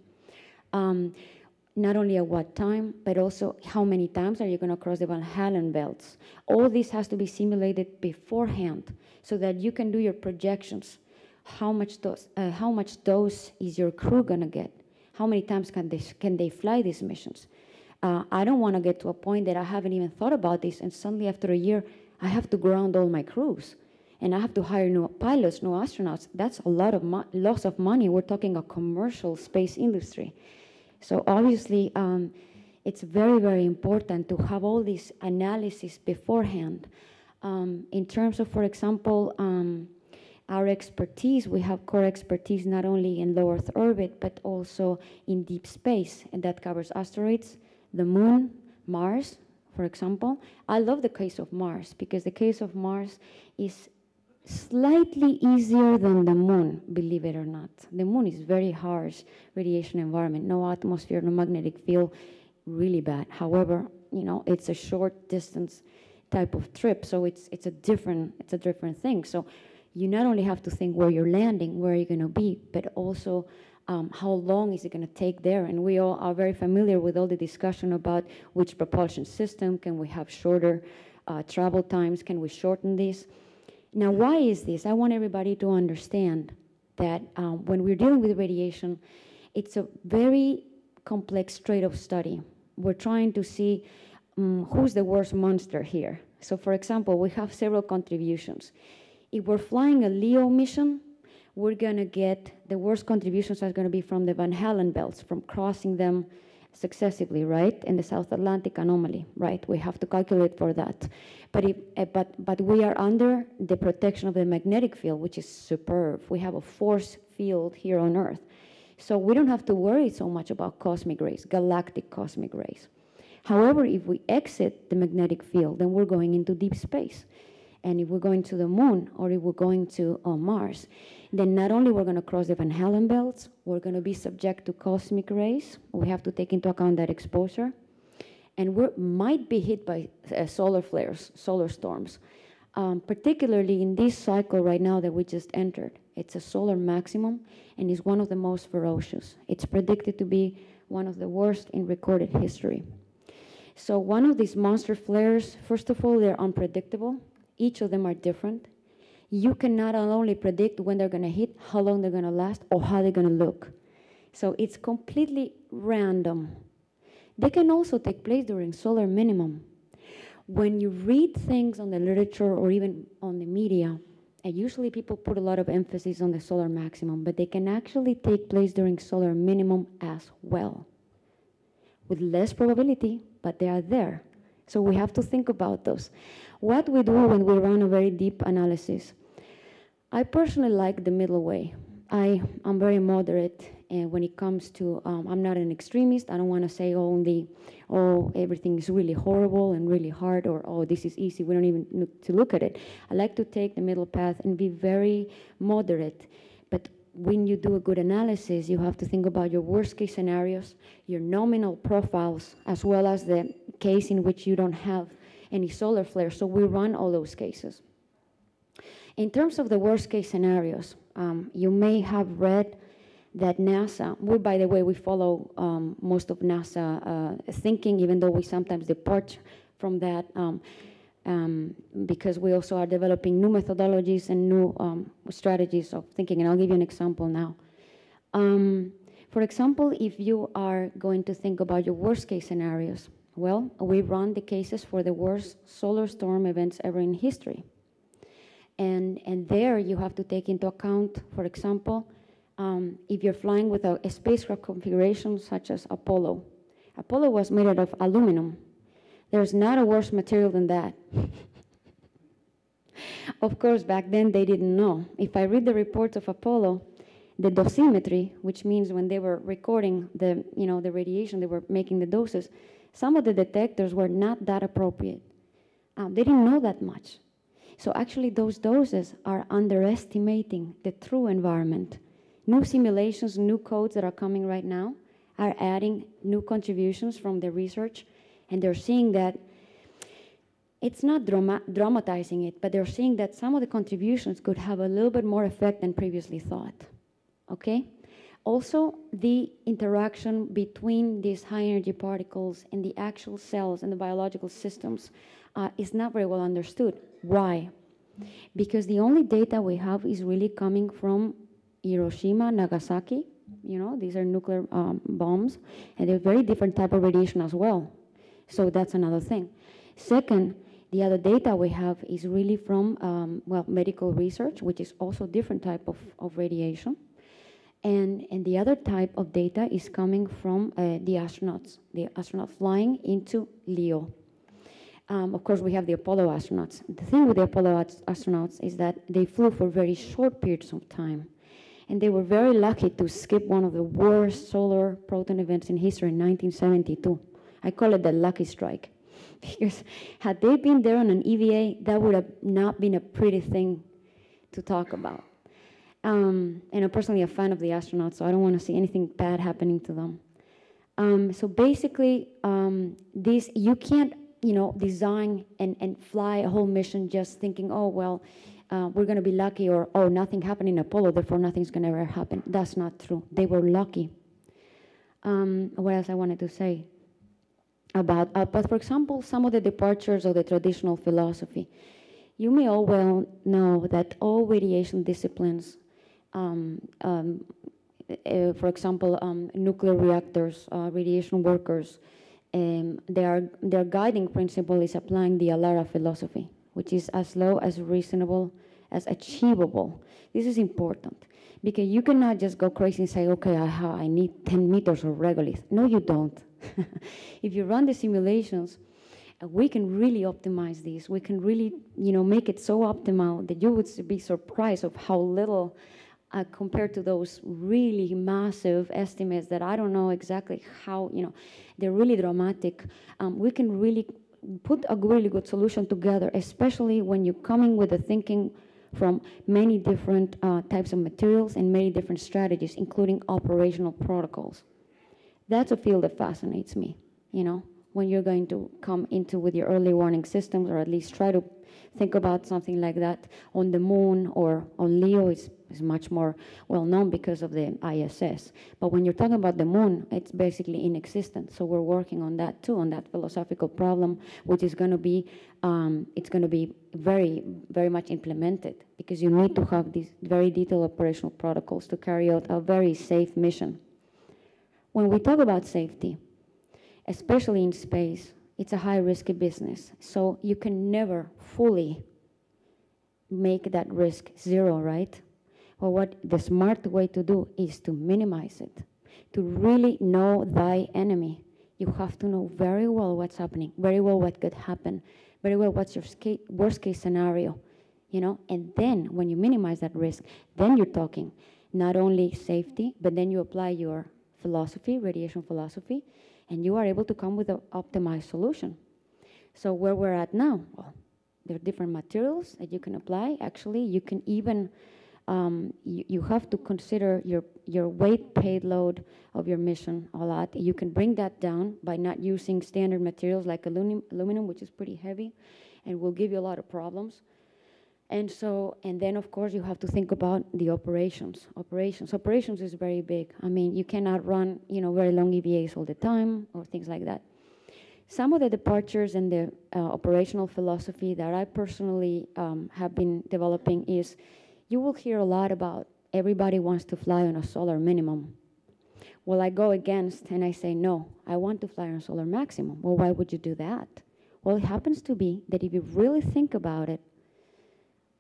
not only at what time, but also how many times are you going to cross the Van Allen belts. All this has to be simulated beforehand so that you can do your projections. How much dose is your crew going to get? How many times can they fly these missions? I don't want to get to a point that I haven't even thought about this, and suddenly after a year, I have to ground all my crews, and I have to hire new pilots, new astronauts. That's a lot of loss of money. We're talking a commercial space industry. So obviously, it's very, very important to have all this analysis beforehand. In terms of, for example, our expertise, we have core expertise not only in low Earth orbit, but also in deep space, and that covers asteroids, the moon, Mars, for example. I love the case of Mars because the case of Mars is slightly easier than the moon, believe it or not. The moon is very harsh radiation environment, no atmosphere, no magnetic field, really bad. However, you know, it's a short distance type of trip, so it's a different thing. So you not only have to think where you're landing, where you're going to be, but also how long is it going to take there. And we all are very familiar with all the discussion about which propulsion system, can we have shorter travel times, can we shorten this? Now, why is this? I want everybody to understand that when we're dealing with radiation, it's a very complex trade-off study. We're trying to see who's the worst monster here. So, for example, we have several contributions. If we're flying a LEO mission, we're going to get the worst contributions are going to be from the Van Allen belts, from crossing them successively, right? In the South Atlantic anomaly, right? We have to calculate for that. But we are under the protection of the magnetic field, which is superb. We have a force field here on Earth. So we don't have to worry so much about cosmic rays, galactic cosmic rays. However, if we exit the magnetic field, then we're going into deep space. And if we're going to the moon, or if we're going to Mars, then not only we're going to cross the Van Allen belts, we're going to be subject to cosmic rays. We have to take into account that exposure. And we might be hit by solar flares, solar storms, particularly in this cycle right now that we just entered. It's a solar maximum, and is one of the most ferocious. It's predicted to be one of the worst in recorded history. So one of these monster flares, first of all, they're unpredictable. Each of them are different. You can not only predict when they're going to hit, how long they're going to last, or how they're going to look. So it's completely random. They can also take place during solar minimum. When you read things on the literature or even on the media, and usually people put a lot of emphasis on the solar maximum, but they can actually take place during solar minimum as well, with less probability, but they are there. So we have to think about those. What we do when we run a very deep analysis, I personally like the middle way. I'm very moderate and when it comes to, I'm not an extremist. I don't want to say only, oh, everything is really horrible and really hard, or oh, this is easy. We don't even need to look at it. I like to take the middle path and be very moderate. But when you do a good analysis, you have to think about your worst case scenarios, your nominal profiles, as well as the case in which you don't have any solar flares. So we run all those cases. In terms of the worst case scenarios, you may have read that NASA, by the way, we follow most of NASA thinking, even though we sometimes depart from that, because we also are developing new methodologies and new strategies of thinking. And I'll give you an example now. For example, if you are going to think about your worst case scenarios, well, we run the cases for the worst solar storm events ever in history. And there you have to take into account, for example, if you're flying with a spacecraft configuration such as Apollo. Apollo was made out of aluminum. There's not a worse material than that. Of course, back then they didn't know. If I read the reports of Apollo, the dosimetry, which means when they were recording the radiation, they were making the doses, some of the detectors were not that appropriate. They didn't know that much. So actually those doses are underestimating the true environment. New simulations, new codes that are coming right now are adding new contributions from the research, and they're seeing that it's not dramatizing it, but they're seeing that some of the contributions could have a little bit more effect than previously thought, okay? Also, the interaction between these high energy particles and the actual cells and the biological systems is not very well understood. Why? Because the only data we have is really coming from Hiroshima, Nagasaki. You know, these are nuclear bombs, and they're very different type of radiation as well. So that's another thing. Second, the other data we have is really from, medical research, which is also different type of radiation. And the other type of data is coming from the astronauts flying into LEO. Of course, we have the Apollo astronauts. The thing with the Apollo astronauts is that they flew for very short periods of time. And they were very lucky to skip one of the worst solar proton events in history in 1972. I call it the lucky strike. Because had they been there on an EVA, that would have not been a pretty thing to talk about. And I'm personally a fan of the astronauts, so I don't want to see anything bad happening to them. So basically, you can't design and fly a whole mission just thinking, oh, well, we're going to be lucky, or, oh, nothing happened in Apollo, therefore nothing's going to ever happen. That's not true. They were lucky. What else I wanted to say about, but for example, some of the departures of the traditional philosophy. You may all well know that all radiation disciplines, for example, nuclear reactors, radiation workers, their guiding principle is applying the ALARA philosophy, which is as low, as reasonable, as achievable. This is important because you cannot just go crazy and say, okay, I need 10 meters of regolith. No, you don't. If you run the simulations, we can really optimize these. We can really, make it so optimal that you would be surprised of how little compared to those really massive estimates that I don't know exactly how, they're really dramatic. We can really put a really good solution together, especially when you're coming with the thinking from many different types of materials and many different strategies, including operational protocols. That's a field that fascinates me, when you're going to come into with your early warning systems, or at least try to think about something like that on the moon or on LEO is much more well known because of the ISS. But when you're talking about the moon, it's basically inexistent. So we're working on that too, on that philosophical problem, which is going to be, it's going to be very, very much implemented because you need to have these very detailed operational protocols to carry out a very safe mission. When we talk about safety, especially in space, it's a high-risky business. So you can never fully make that risk zero, right? Well, what the smart way to do is to minimize it. To really know thy enemy, you have to know very well what's happening, very well what could happen, very well what's your worst-case scenario, And then when you minimize that risk, then you're talking not only safety, but then you apply your philosophy, radiation philosophy, and you are able to come with an optimized solution. So where we're at now, well, there are different materials that you can apply. Actually, you can even, you have to consider your weight payload of your mission a lot. You can bring that down by not using standard materials like aluminum, which is pretty heavy, and will give you a lot of problems. And so, and then of course you have to think about the operations. Operations is very big. I mean, you cannot run, very long EVAs all the time or things like that. Some of the departures in the operational philosophy that I personally have been developing is, you will hear a lot about everybody wants to fly on a solar minimum. Well, I go against and I say, no, I want to fly on a solar maximum. Well, why would you do that? Well, it happens to be that if you really think about it,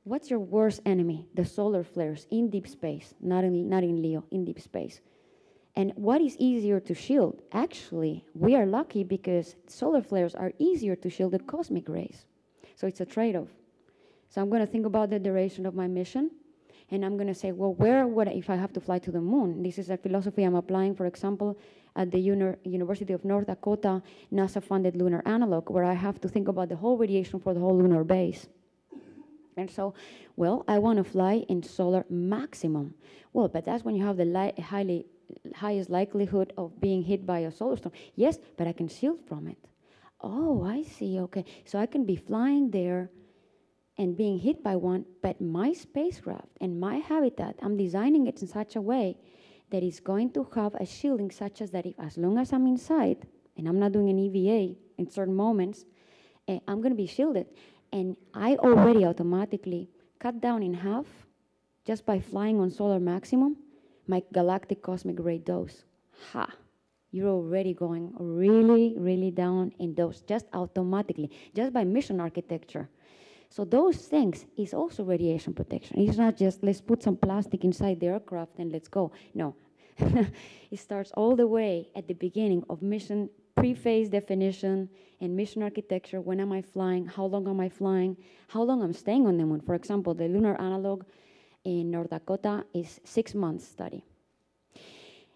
what's your worst enemy? The solar flares in deep space, not in LEO, in deep space. And what is easier to shield? Actually, we are lucky because solar flares are easier to shield than cosmic rays. So it's a trade-off. So I'm going to think about the duration of my mission, and I'm going to say, well, where would I, if I have to fly to the moon? This is a philosophy I'm applying, for example, at the University of North Dakota NASA-funded lunar analog, where I have to think about the whole radiation for the whole lunar base. And so, well, I want to fly in solar maximum. Well, but that's when you have the highest likelihood of being hit by a solar storm. Yes, but I can shield from it. Oh, I see, okay. So I can be flying there and being hit by one, but my spacecraft and my habitat, I'm designing it in such a way that it's going to have a shielding such as that if, as long as I'm inside, and I'm not doing an EVA in certain moments, I'm going to be shielded. And I already automatically cut down in half, just by flying on solar maximum, my galactic cosmic ray dose. Ha! You're already going really, really down in dose, just automatically, just by mission architecture. So those things is also radiation protection. It's not just, let's put some plastic inside the aircraft and let's go. No. It starts all the way at the beginning of mission pre-phase definition and mission architecture. When am I flying? How long am I flying? How long I'm staying on the moon? For example, the lunar analog in North Dakota is 6 months study.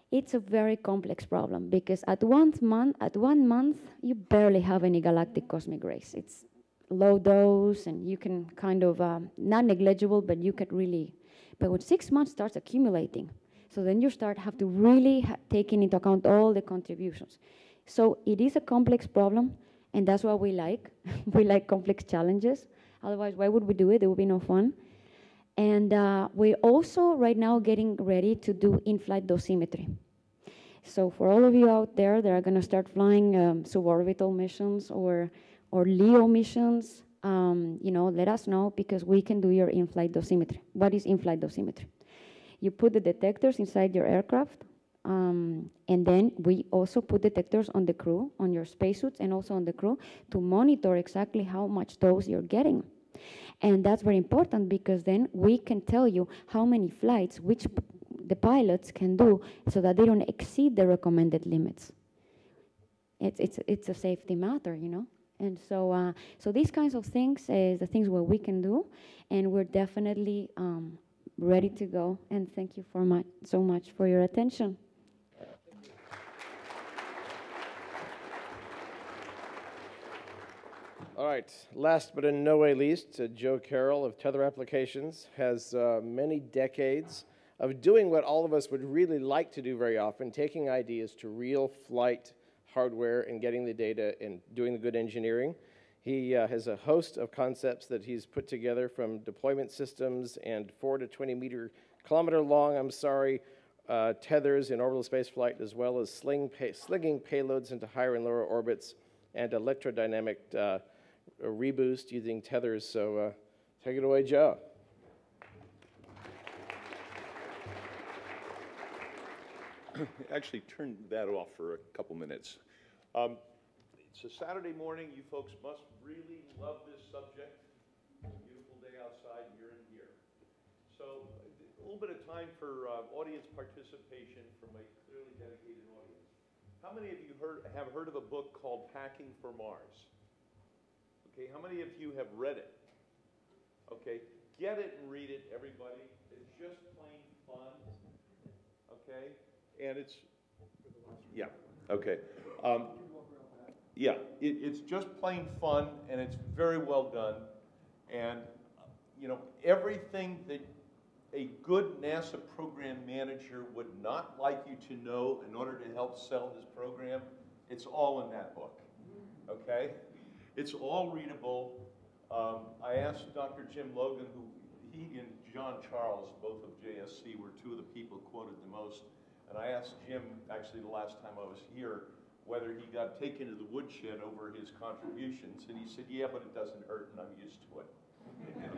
It's a very complex problem because at 1 month, you barely have any galactic cosmic rays. It's low dose and you can kind of, not negligible, but you can really, but when 6 months starts accumulating, so then you have to really take into account all the contributions. So it is a complex problem, and that's what we like. We like complex challenges. Otherwise, why would we do it? It would be no fun. And we're also right now getting ready to do in-flight dosimetry. So for all of you out there that are going to start flying suborbital missions or LEO missions, let us know because we can do your in-flight dosimetry. What is in-flight dosimetry? You put the detectors inside your aircraft, and then we also put detectors on the crew, on your spacesuits, and also on the crew to monitor exactly how much dose you're getting. And that's very important because then we can tell you how many flights, which the pilots can do so that they don't exceed the recommended limits. It's a safety matter, And so, so these kinds of things is the things where we can do, and we're definitely ready to go. And thank you so much for your attention. All right, last but in no way least, Joe Carroll of Tether Applications has many decades of doing what all of us would really like to do very often, taking ideas to real flight hardware and getting the data and doing the good engineering. He has a host of concepts that he's put together, from deployment systems and 4 to 20 kilometer long, tethers in orbital space flight, as well as slinging payloads into higher and lower orbits, and electrodynamic reboost using tethers. So take it away, Joe. Actually, turn that off for a couple minutes. It's a Saturday morning. You folks must really love this subject. It's a beautiful day outside, and you're in here. So a little bit of time for audience participation from a clearly dedicated audience. How many of you have heard of a book called Packing for Mars? Okay, how many of you have read it? Okay, get it and read it, everybody. It's just plain fun. okay? And it's, yeah, okay. Yeah, it's just plain fun, and it's very well done. And, you know, everything that a good NASA program manager would not like you to know in order to help sell his program, it's all in that book, okay? It's all readable. I asked Dr. Jim Logan, who he and John Charles, both of JSC, were two of the people quoted the most. And I asked Jim, actually the last time I was here, whether he got taken to the woodshed over his contributions. And he said, yeah, but it doesn't hurt, and I'm used to it.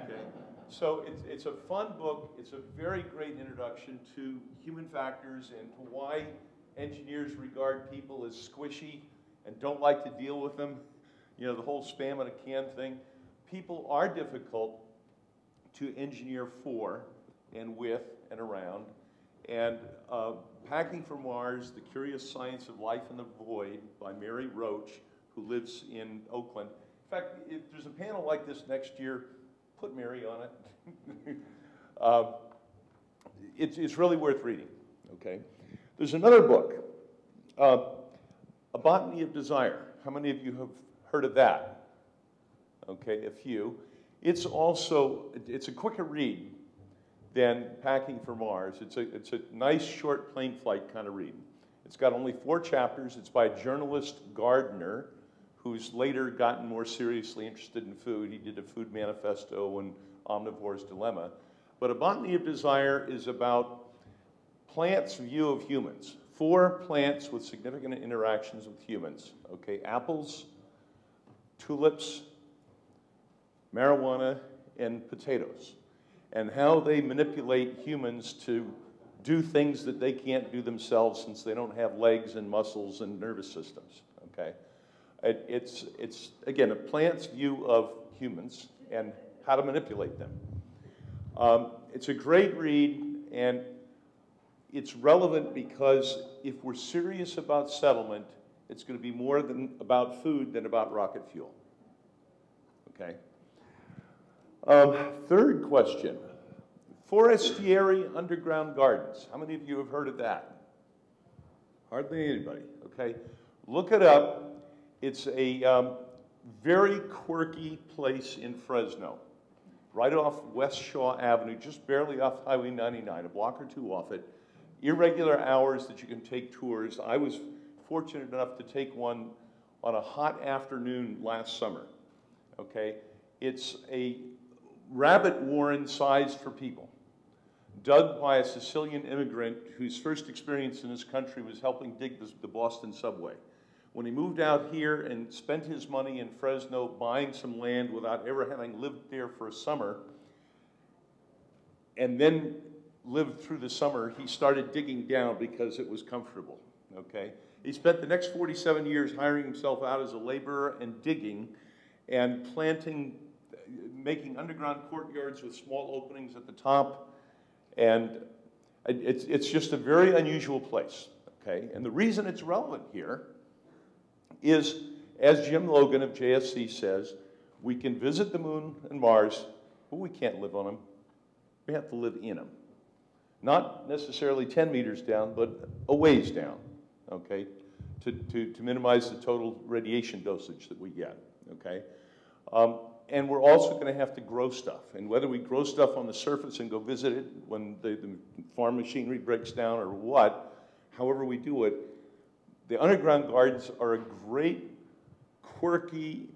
Okay? So it's a fun book. It's a very great introduction to human factors and to why engineers regard people as squishy and don't like to deal with them. You know, the whole spam in a can thing. People are difficult to engineer for and with and around. And Packing for Mars, The Curious Science of Life in the Void by Mary Roach, who lives in Oakland. In fact, if there's a panel like this next year, put Mary on it. It's really worth reading, okay? There's another book, A Botany of Desire. How many of you have heard of that? Okay, a few. It's a quicker read than Packing for Mars. It's a nice, short, plane flight kind of read. It's got only 4 chapters. It's by a journalist gardener who's later gotten more seriously interested in food. He did a food manifesto and Omnivore's Dilemma. But A Botany of Desire is about plants' view of humans. 4 plants with significant interactions with humans. Okay, apples, tulips, marijuana, and potatoes, and how they manipulate humans to do things that they can't do themselves since they don't have legs and muscles and nervous systems, okay? It's again, a plant's view of humans and how to manipulate them. It's a great read, and it's relevant because if we're serious about settlement, it's going to be more about food than about rocket fuel, okay? Third question, forestieri underground gardens. How many of you have heard of that? Hardly anybody, okay? Look it up. It's a very quirky place in Fresno, right off West Shaw Avenue, just barely off Highway 99, a block or 2 off it. Irregular hours that you can take tours. I was fortunate enough to take one on a hot afternoon last summer, okay? It's a rabbit warren sized for people, dug by a Sicilian immigrant whose first experience in this country was helping dig the Boston subway. When he moved out here and spent his money in Fresno buying some land without ever having lived there for a summer, and then lived through the summer, he started digging down because it was comfortable, okay? He spent the next 47 years hiring himself out as a laborer and digging and planting, making underground courtyards with small openings at the top, and it's just a very unusual place, okay? And the reason it's relevant here is, as Jim Logan of JSC says, we can visit the moon and Mars, but we can't live on them. We have to live in them. Not necessarily 10 meters down, but a ways down, okay, to minimize the total radiation dosage that we get, okay? And we're also going to have to grow stuff. And whether we grow stuff on the surface and go visit it when the farm machinery breaks down or what, however we do it, the underground gardens are a great, quirky,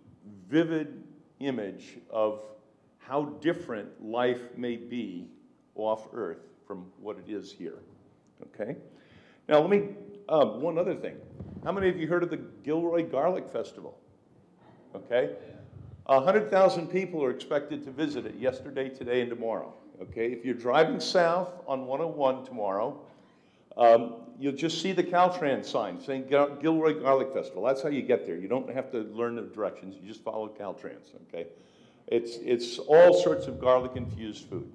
vivid image of how different life may be off Earth from what it is here, okay? Now let me, one other thing. How many of you heard of the Gilroy Garlic Festival? Okay? 100,000 people are expected to visit it yesterday, today, and tomorrow, okay? If you're driving south on 101 tomorrow, you'll just see the Caltrans sign saying Gilroy Garlic Festival. That's how you get there. You don't have to learn the directions. You just follow Caltrans, okay? It's all sorts of garlic-infused food.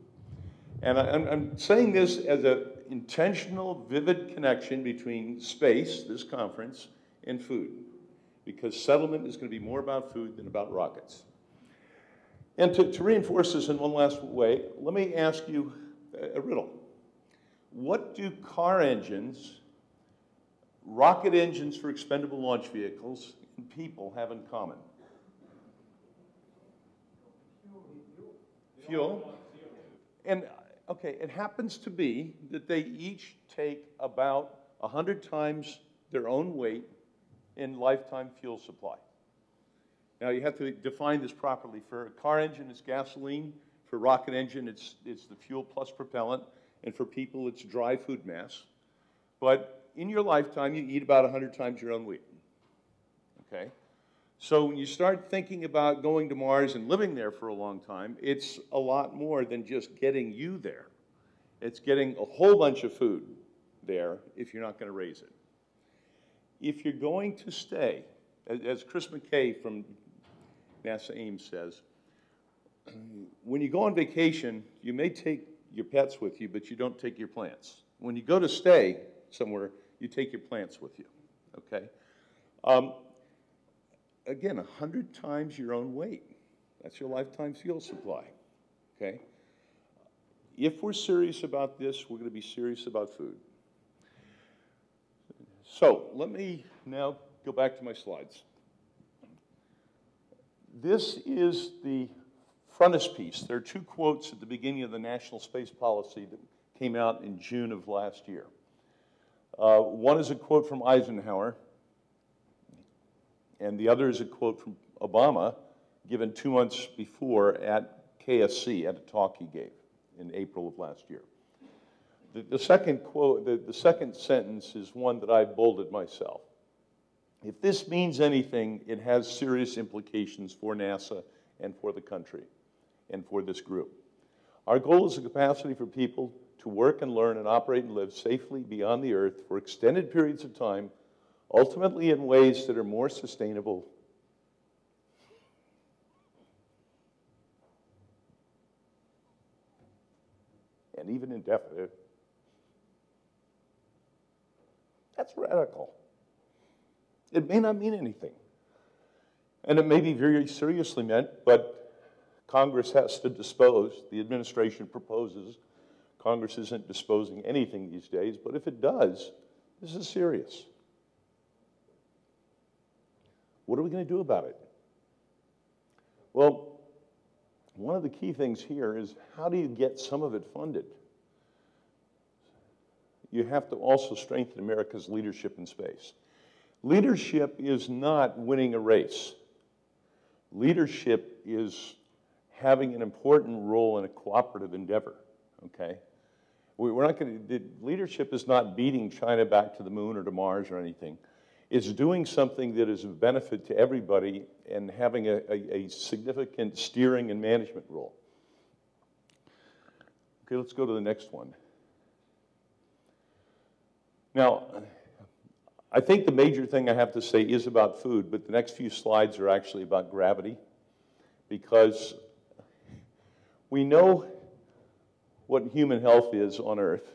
And I'm saying this as an intentional, vivid connection between space, this conference, and food, because settlement is going to be more about food than about rockets. And to reinforce this in one last way, let me ask you a riddle. what do car engines, rocket engines for expendable launch vehicles, and people have in common? Fuel. And, okay, it happens to be that they each take about 100 times their own weight in lifetime fuel supply. Now, you have to define this properly. For a car engine, it's gasoline. For a rocket engine, it's the fuel plus propellant. And for people, it's dry food mass. But in your lifetime, you eat about 100 times your own weight. Okay? So when you start thinking about going to Mars and living there for a long time, it's a lot more than just getting you there. It's getting a whole bunch of food there if you're not going to raise it. If you're going to stay, as Chris McKay from NASA Ames says, when you go on vacation, you may take your pets with you, but you don't take your plants. When you go to stay somewhere, you take your plants with you, okay? Again, 100 times your own weight. That's your lifetime fuel supply, okay? If we're serious about this, we're going to be serious about food. So let me now go back to my slides. This is the frontispiece. There are two quotes at the beginning of the National Space Policy that came out in June of last year. One is a quote from Eisenhower, and the other is a quote from Obama, given 2 months before at KSC, at a talk he gave in April of last year. The second quote, the second sentence is one that I bolded myself. If this means anything, it has serious implications for NASA and for the country and for this group. Our goal is the capacity for people to work and learn and operate and live safely beyond the Earth for extended periods of time, ultimately in ways that are more sustainable and even indefinite. That's radical. It may not mean anything. And it may be very seriously meant, but Congress has to dispose. The administration proposes. Congress isn't disposing anything these days, but if it does, this is serious. What are we going to do about it? Well, one of the key things here is how do you get some of it funded? You have to also strengthen America's leadership in space. Leadership is not winning a race. Leadership is having an important role in a cooperative endeavor, okay? We're not going to, leadership is not beating China back to the moon or to Mars or anything. It's doing something that is of benefit to everybody and having a significant steering and management role. Okay, let's go to the next one. Now, I think the major thing I have to say is about food, but the next few slides are actually about gravity, because we know what human health is on Earth,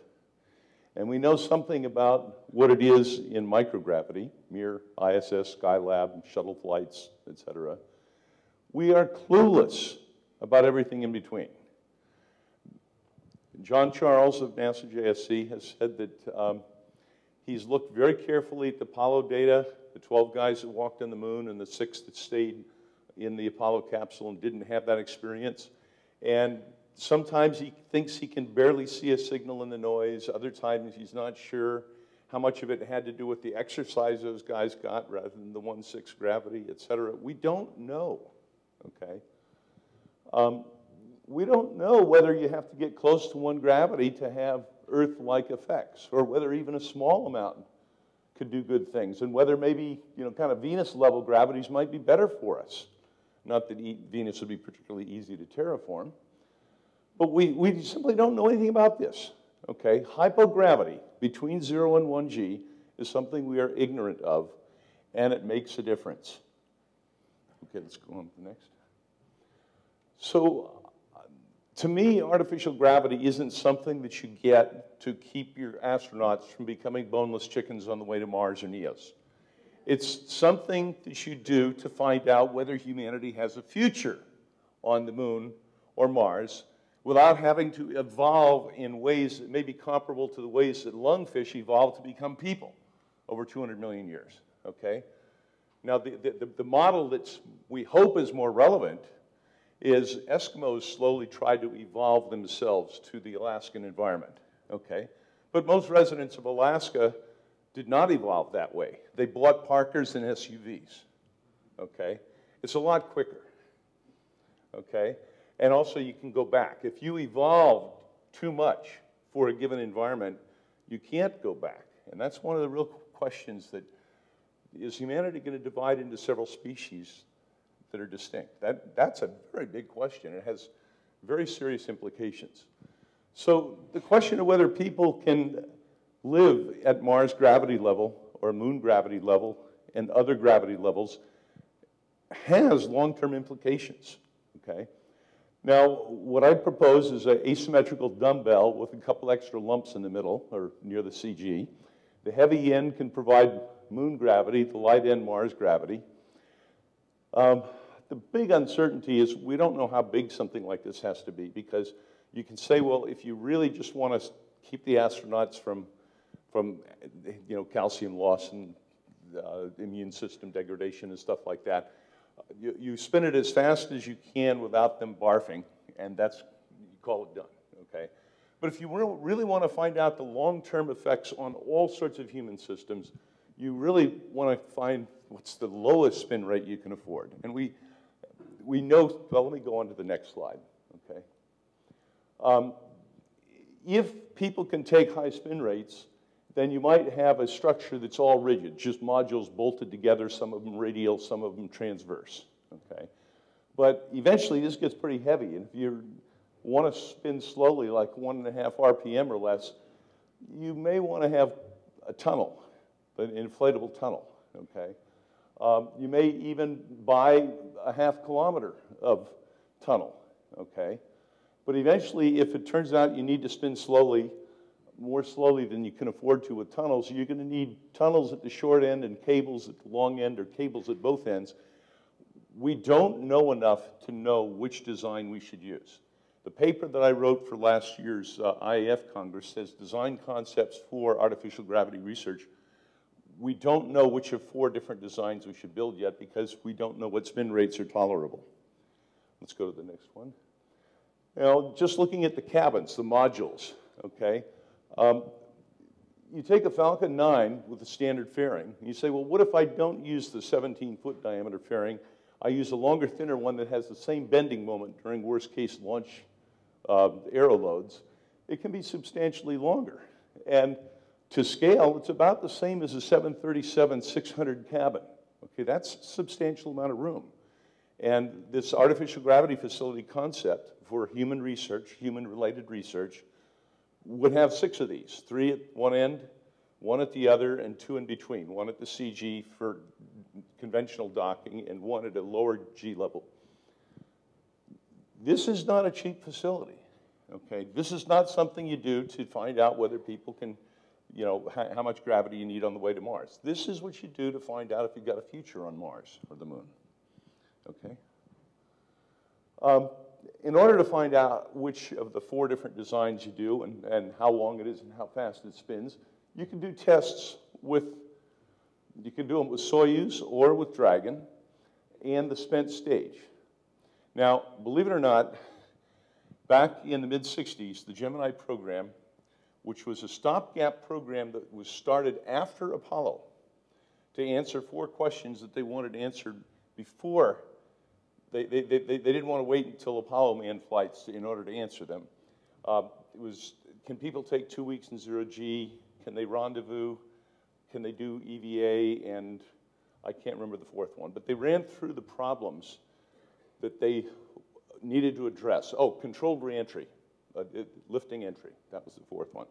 and we know something about what it is in microgravity, Mir, ISS, Skylab, shuttle flights, etc. We are clueless about everything in between. John Charles of NASA JSC has said that he's looked very carefully at the Apollo data, the 12 guys that walked on the moon and the 6 that stayed in the Apollo capsule and didn't have that experience. And sometimes he thinks he can barely see a signal in the noise. Other times he's not sure how much of it had to do with the exercise those guys got rather than the 1/6 gravity, et cetera. We don't know, okay? We don't know whether you have to get close to 1 gravity to have Earth-like effects, or whether even a small amount could do good things, and whether maybe, you know, kind of Venus-level gravities might be better for us. Not that Venus would be particularly easy to terraform, but we simply don't know anything about this, okay? Hypogravity between 0 and 1G is something we are ignorant of, and it makes a difference. Okay, let's go on to the next. So, to me, artificial gravity isn't something that you get to keep your astronauts from becoming boneless chickens on the way to Mars or Neos. It's something that you do to find out whether humanity has a future on the moon or Mars, without having to evolve in ways that may be comparable to the ways that lungfish evolved to become people over 200 million years, okay? Now, the model that we hope is more relevant is Eskimos slowly tried to evolve themselves to the Alaskan environment, okay? But most residents of Alaska did not evolve that way. They bought Parkers and SUVs, okay? It's a lot quicker, okay? And also you can go back. If you evolved too much for a given environment, you can't go back. And that's one of the real questions that, is humanity going to divide into several species that are distinct? That's a very big question. It has very serious implications. So the question of whether people can live at Mars gravity level or Moon gravity level and other gravity levels has long-term implications, okay? Now, what I propose is an asymmetrical dumbbell with a couple extra lumps in the middle, or near the CG. The heavy end can provide Moon gravity, the light end Mars gravity. The big uncertainty is we don't know how big something like this has to be, because you can say, well, if you really just want to keep the astronauts from calcium loss and immune system degradation and stuff like that, you spin it as fast as you can without them barfing, and you call it done, okay? But if you really want to find out the long-term effects on all sorts of human systems, you really want to find what's the lowest spin rate you can afford. And we know, well, let me go on to the next slide, okay? If people can take high spin rates, then you might have a structure that's all rigid, just modules bolted together, some of them radial, some of them transverse, okay? But eventually this gets pretty heavy, and if you want to spin slowly, like 1.5 RPM or less, you may want to have a tunnel, an inflatable tunnel, okay? You may even buy a ½ kilometer of tunnel, okay? But eventually, if it turns out you need to spin slowly, more slowly than you can afford to with tunnels, you're going to need tunnels at the short end and cables at the long end, or cables at both ends. We don't know enough to know which design we should use. The paper that I wrote for last year's IAF Congress says design concepts for artificial gravity research. We don't know which of 4 different designs we should build yet, because we don't know what spin rates are tolerable. Let's go to the next one. Now, just looking at the cabins, the modules, okay? You take a Falcon 9 with a standard fairing, and you say, well, what if I don't use the 17-foot diameter fairing? I use a longer, thinner one that has the same bending moment during worst-case launch aero loads. It can be substantially longer. And to scale, it's about the same as a 737-600 cabin. Okay, that's a substantial amount of room. And this artificial gravity facility concept for human research, human-related research, would have 6 of these, 3 at one end, 1 at the other, and 2 in between, 1 at the CG for conventional docking and 1 at a lower G level. This is not a cheap facility, okay? This is not something you do to find out whether people can, how much gravity you need on the way to Mars. This is what you do to find out if you've got a future on Mars or the Moon, okay? In order to find out which of the 4 different designs you do and how long it is and how fast it spins, you can do tests you can do them with Soyuz or with Dragon and the spent stage. Now, believe it or not, back in the mid-60s, the Gemini program, which was a stopgap program that was started after Apollo to answer 4 questions that they wanted answered before. They didn't want to wait until Apollo manned flights in order to answer them. It was, can people take 2 weeks in 0G? Can they rendezvous? Can they do EVA? And I can't remember the 4th one. But they ran through the problems that they needed to address. Oh, controlled reentry, lifting entry. That was the 4th one.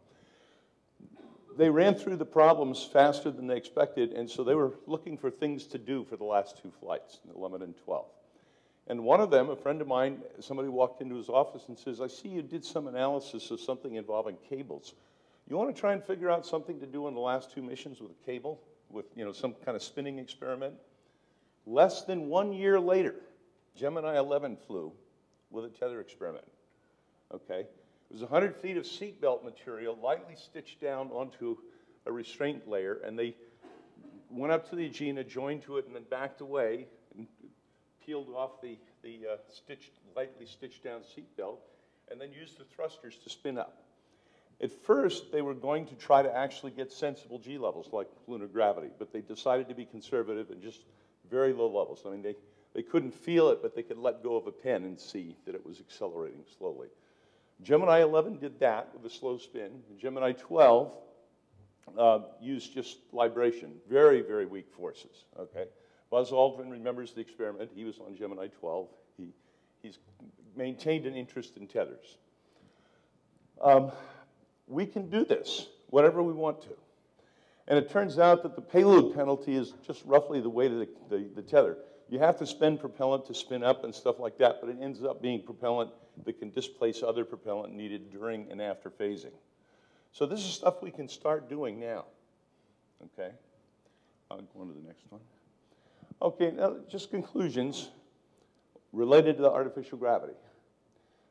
They ran through the problems faster than they expected, and so they were looking for things to do for the last 2 flights, 11 and 12. And one of them, a friend of mine, somebody walked into his office and says, I see you did some analysis of something involving cables. You want to try and figure out something to do on the last 2 missions with a cable, with some kind of spinning experiment? Less than 1 year later, Gemini 11 flew with a tether experiment. okay? It was 100 feet of seatbelt material lightly stitched down onto a restraint layer, and they went up to the Ihrenes, joined to it, and then backed away and peeled off the lightly stitched down seatbelt, and then used the thrusters to spin up. At first, they were going to try to actually get sensible G levels, like lunar gravity, but they decided to be conservative and just very low levels. I mean, they couldn't feel it, but they could let go of a pen and see that it was accelerating slowly. Gemini 11 did that with a slow spin. Gemini 12 used just libration, very, very weak forces, okay? Buzz Aldrin remembers the experiment. He was on Gemini 12. He's maintained an interest in tethers. We can do this, whatever we want to. And it turns out that the payload penalty is just roughly the weight of the tether. You have to spend propellant to spin up and stuff like that, but it ends up being propellant that can displace other propellant needed during and after phasing. So this is stuff we can start doing now, okay? I'll go on to the next one. Okay, now just conclusions related to the artificial gravity.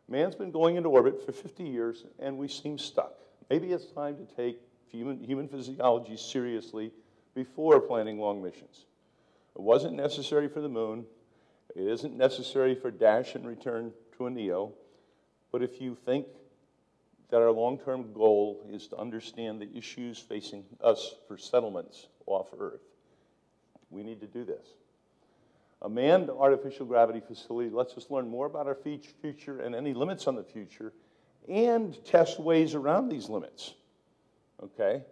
Man's been going into orbit for 50 years, and we seem stuck. Maybe it's time to take human physiology seriously before planning long missions. It wasn't necessary for the moon. It isn't necessary for dash and return to a NEO. But if you think that our long-term goal is to understand the issues facing us for settlements off Earth, we need to do this. A manned artificial gravity facility lets us learn more about our future and any limits on the future and test ways around these limits, okay?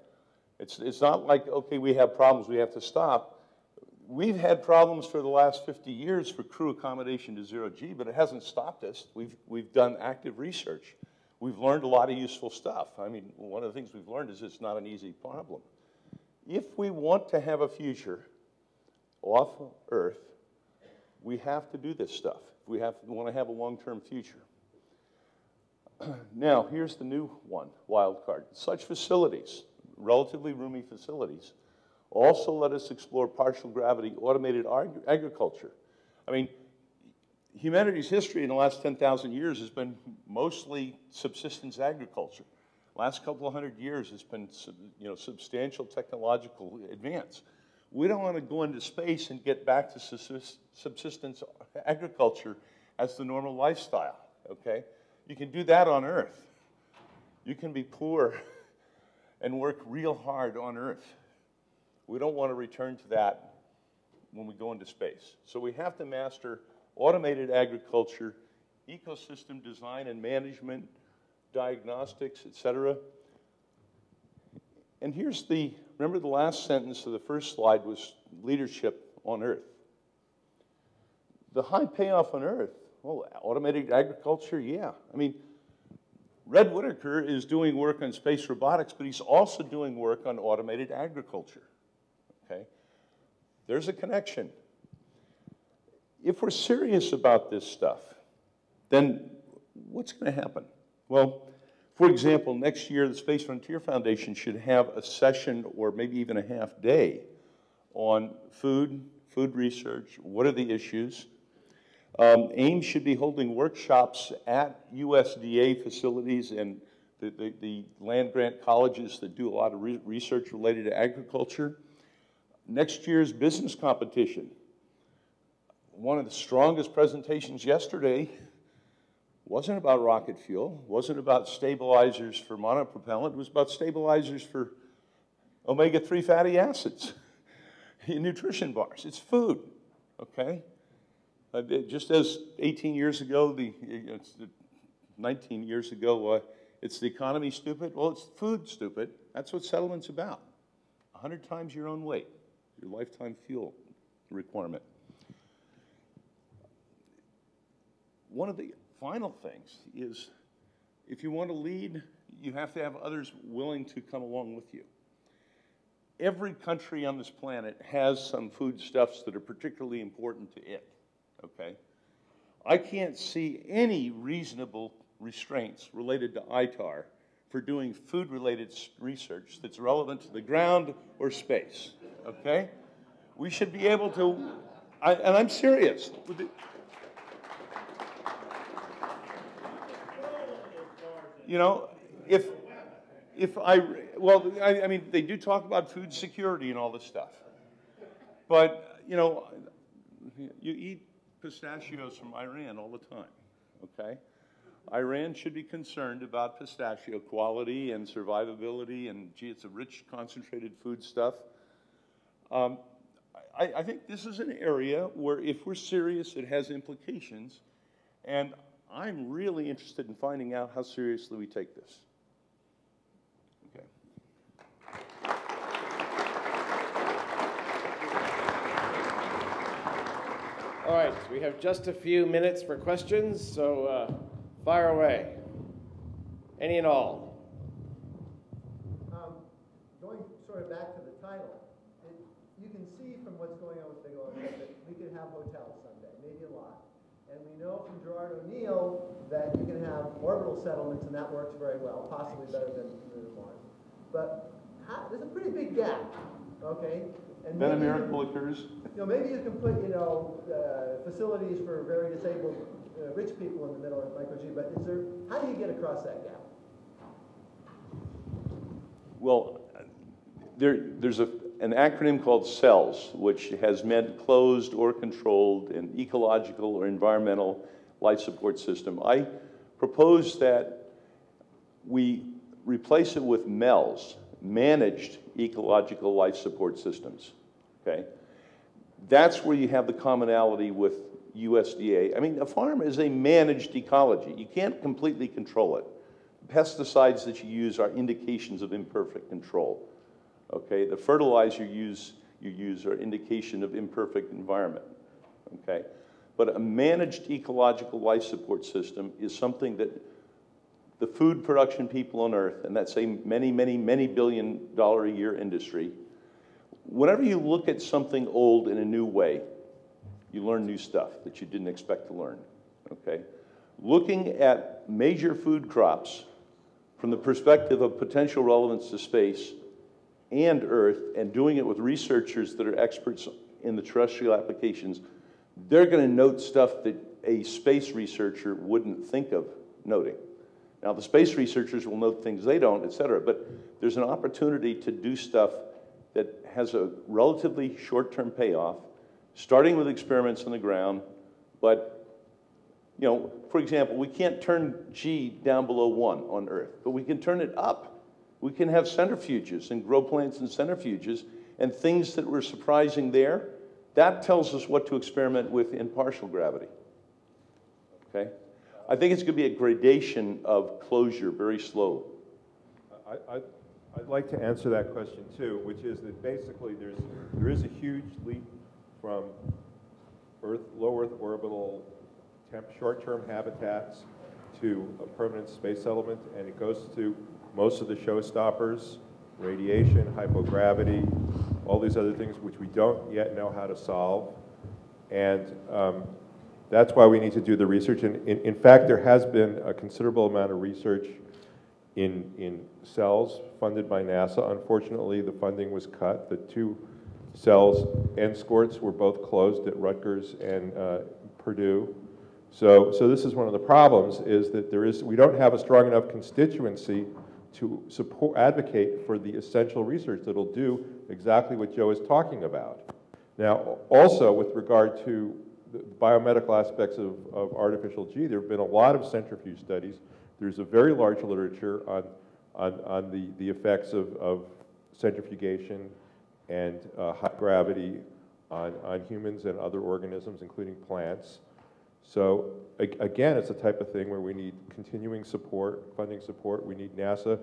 It's not like, okay, we have problems, we have to stop. We've had problems for the last 50 years for crew accommodation to zero G, but it hasn't stopped us. We've done active research. We've learned a lot of useful stuff. I mean, one of the things we've learned is it's not an easy problem. If we want to have a future off Earth, we have to do this stuff. We want to have a long-term future. Now, here's the new one, wild card. Such facilities, relatively roomy facilities, also let us explore partial gravity automated agriculture. I mean, humanity's history in the last 10,000 years has been mostly subsistence agriculture. Last couple of hundred years has been substantial technological advance. We don't want to go into space and get back to subsistence agriculture as the normal lifestyle, okay? You can do that on Earth. You can be poor and work real hard on Earth. We don't want to return to that when we go into space. So we have to master automated agriculture, ecosystem design and management, diagnostics, et cetera. And here's remember the last sentence of the first slide was leadership on Earth. The high payoff on Earth, well, automated agriculture, yeah. I mean, Red Whittaker is doing work on space robotics, but he's also doing work on automated agriculture, okay? There's a connection. If we're serious about this stuff, then what's going to happen? Well, for example, next year, the Space Frontier Foundation should have a session or maybe even a half day on food research. What are the issues? Ames should be holding workshops at USDA facilities and the land-grant colleges that do a lot of research related to agriculture. Next year's business competition. One of the strongest presentations yesterday wasn't about rocket fuel, wasn't about stabilizers for monopropellant, it was about stabilizers for omega-3 fatty acids in nutrition bars. It's food, okay? Just as 18 years ago, 19 years ago, it's the economy stupid, well, it's food stupid. That's what settlement's about. 100 times your own weight, your lifetime fuel requirement. One of the final things is if you want to lead, you have to have others willing to come along with you. Every country on this planet has some foodstuffs that are particularly important to it, okay? I can't see any reasonable restraints related to ITAR for doing food-related research that's relevant to the ground or space, okay? We should be able to, and I'm serious. You know, I mean, they do talk about food security and all this stuff. But, you know, you eat pistachios from Iran all the time, okay? Iran should be concerned about pistachio quality and survivability, and gee, it's a rich, concentrated food stuff. I think this is an area where if we're serious, it has implications, and I'm really interested in finding out how seriously we take this. Okay. All right, we have just a few minutes for questions, so fire away. Any and all. Going sort of back to the title, you can see from what's going on with Big O that we could have hotels someday, maybe a lot. And we know from Gerard O'Neill that you can have orbital settlements, and that works very well, possibly better than Mars. But there's a pretty big gap, okay? And Then a miracle occurs. You know, maybe you can put, you know, facilities for very disabled rich people in the middle of micro-G, but how do you get across that gap? Well, there's an acronym called CELS, which has meant closed or controlled and ecological or environmental life support system. I propose that we replace it with MELS, managed ecological life support systems, okay? That's where you have the commonality with USDA. I mean, a farm is a managed ecology. You can't completely control it. Pesticides that you use are indications of imperfect control. Okay, the fertilizer you use are indication of imperfect environment. Okay, but a managed ecological life support system is something that the food production people on Earth, and that's a many billion-dollar-a-year industry. Whenever you look at something old in a new way, you learn new stuff that you didn't expect to learn. Okay, looking at major food crops from the perspective of potential relevance to space and Earth, and doing it with researchers that are experts in the terrestrial applications, they're going to note stuff that a space researcher wouldn't think of noting. Now, the space researchers will note things they don't, et cetera, but there's an opportunity to do stuff that has a relatively short-term payoff, starting with experiments on the ground, but, you know, for example, we can't turn G down below 1 on Earth, but we can turn it up. We can have centrifuges and grow plants in centrifuges, and things that were surprising there, that tells us what to experiment with in partial gravity. Okay? I think it's going to be a gradation of closure, very slow. I'd like to answer that question too, which is that basically there is a huge leap from low Earth orbital short-term habitats to a permanent space settlement, and it goes to most of the showstoppers, radiation, hypogravity, all these other things which we don't yet know how to solve. And that's why we need to do the research. And in fact, there has been a considerable amount of research in cells funded by NASA. Unfortunately, the funding was cut. The two cells and squirts were both closed at Rutgers and Purdue. So this is one of the problems, is that we don't have a strong enough constituency to advocate for the essential research that'll do exactly what Joe is talking about. Now, also with regard to the biomedical aspects of artificial G, there have been a lot of centrifuge studies. There's a very large literature on the effects of centrifugation and high gravity on humans and other organisms, including plants. So again, it's the type of thing where we need continuing support, funding support. We need NASA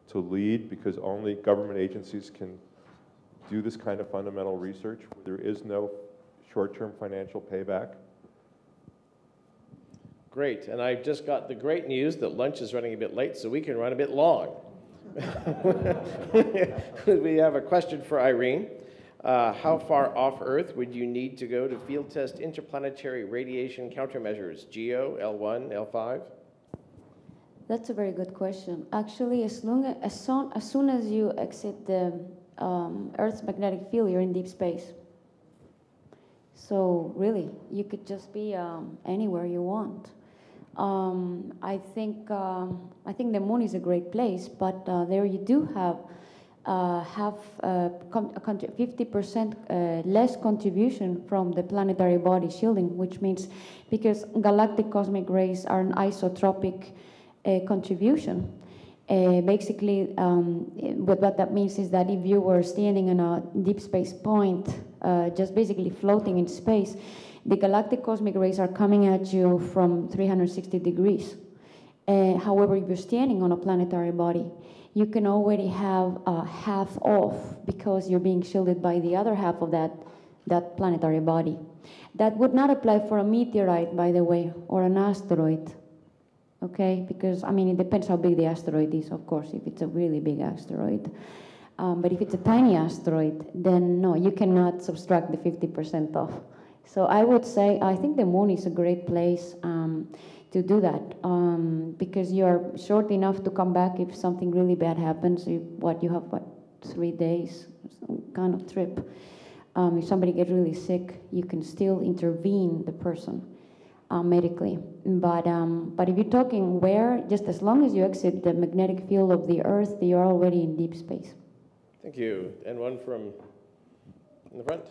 to lead, because only government agencies can do this kind of fundamental research where there is no short-term financial payback. Great, and I just got the great news that lunch is running a bit late, so we can run a bit long. We have a question for Irene. How far off Earth would you need to go to field test interplanetary radiation countermeasures, GEO, L1, L5? That's a very good question. Actually, as soon as you exit the Earth's magnetic field, you're in deep space. So really, you could just be anywhere you want. I think the moon is a great place, but there you do have 50% less contribution from the planetary body shielding, which means because galactic cosmic rays are an isotropic contribution. Basically, what that means is that if you were standing in a deep space point, just basically floating in space, the galactic cosmic rays are coming at you from 360 degrees. However, if you're standing on a planetary body, you can already have half off because you're being shielded by the other half of that planetary body. That would not apply for a meteorite, by the way, or an asteroid. Okay, because I mean, it depends how big the asteroid is, of course, if it's a really big asteroid. But if it's a tiny asteroid, then no, you cannot subtract the 50% off. So I would say, I think the moon is a great place to do that, because you're short enough to come back if something really bad happens. You have 3 days kind of trip. If somebody gets really sick, you can still intervene the person medically. But if you're talking where, just as long as you exit the magnetic field of the Earth, you're already in deep space. Thank you. And one from in the front.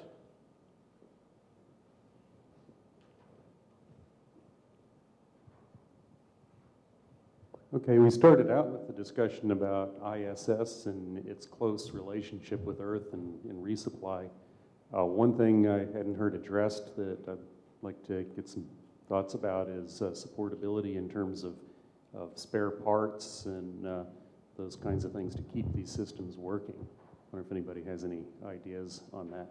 Okay, we started out with the discussion about ISS and its close relationship with Earth and resupply. One thing I hadn't heard addressed that I'd like to get some thoughts about is supportability in terms of spare parts and those kinds of things to keep these systems working. I wonder if anybody has any ideas on that.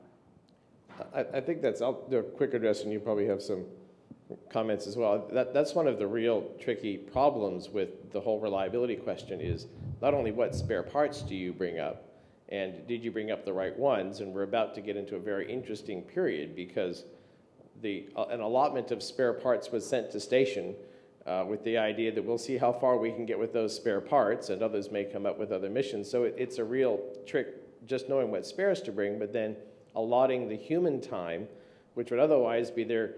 I think I'll do a quick address, and you probably have some comments as well. That's one of the real tricky problems with the whole reliability question is not only what spare parts do you bring up, and did you bring up the right ones? And we're about to get into a very interesting period because an allotment of spare parts was sent to station with the idea that we'll see how far we can get with those spare parts, and others may come up with other missions. So it's a real trick just knowing what spares to bring, but then allotting the human time, which would otherwise be their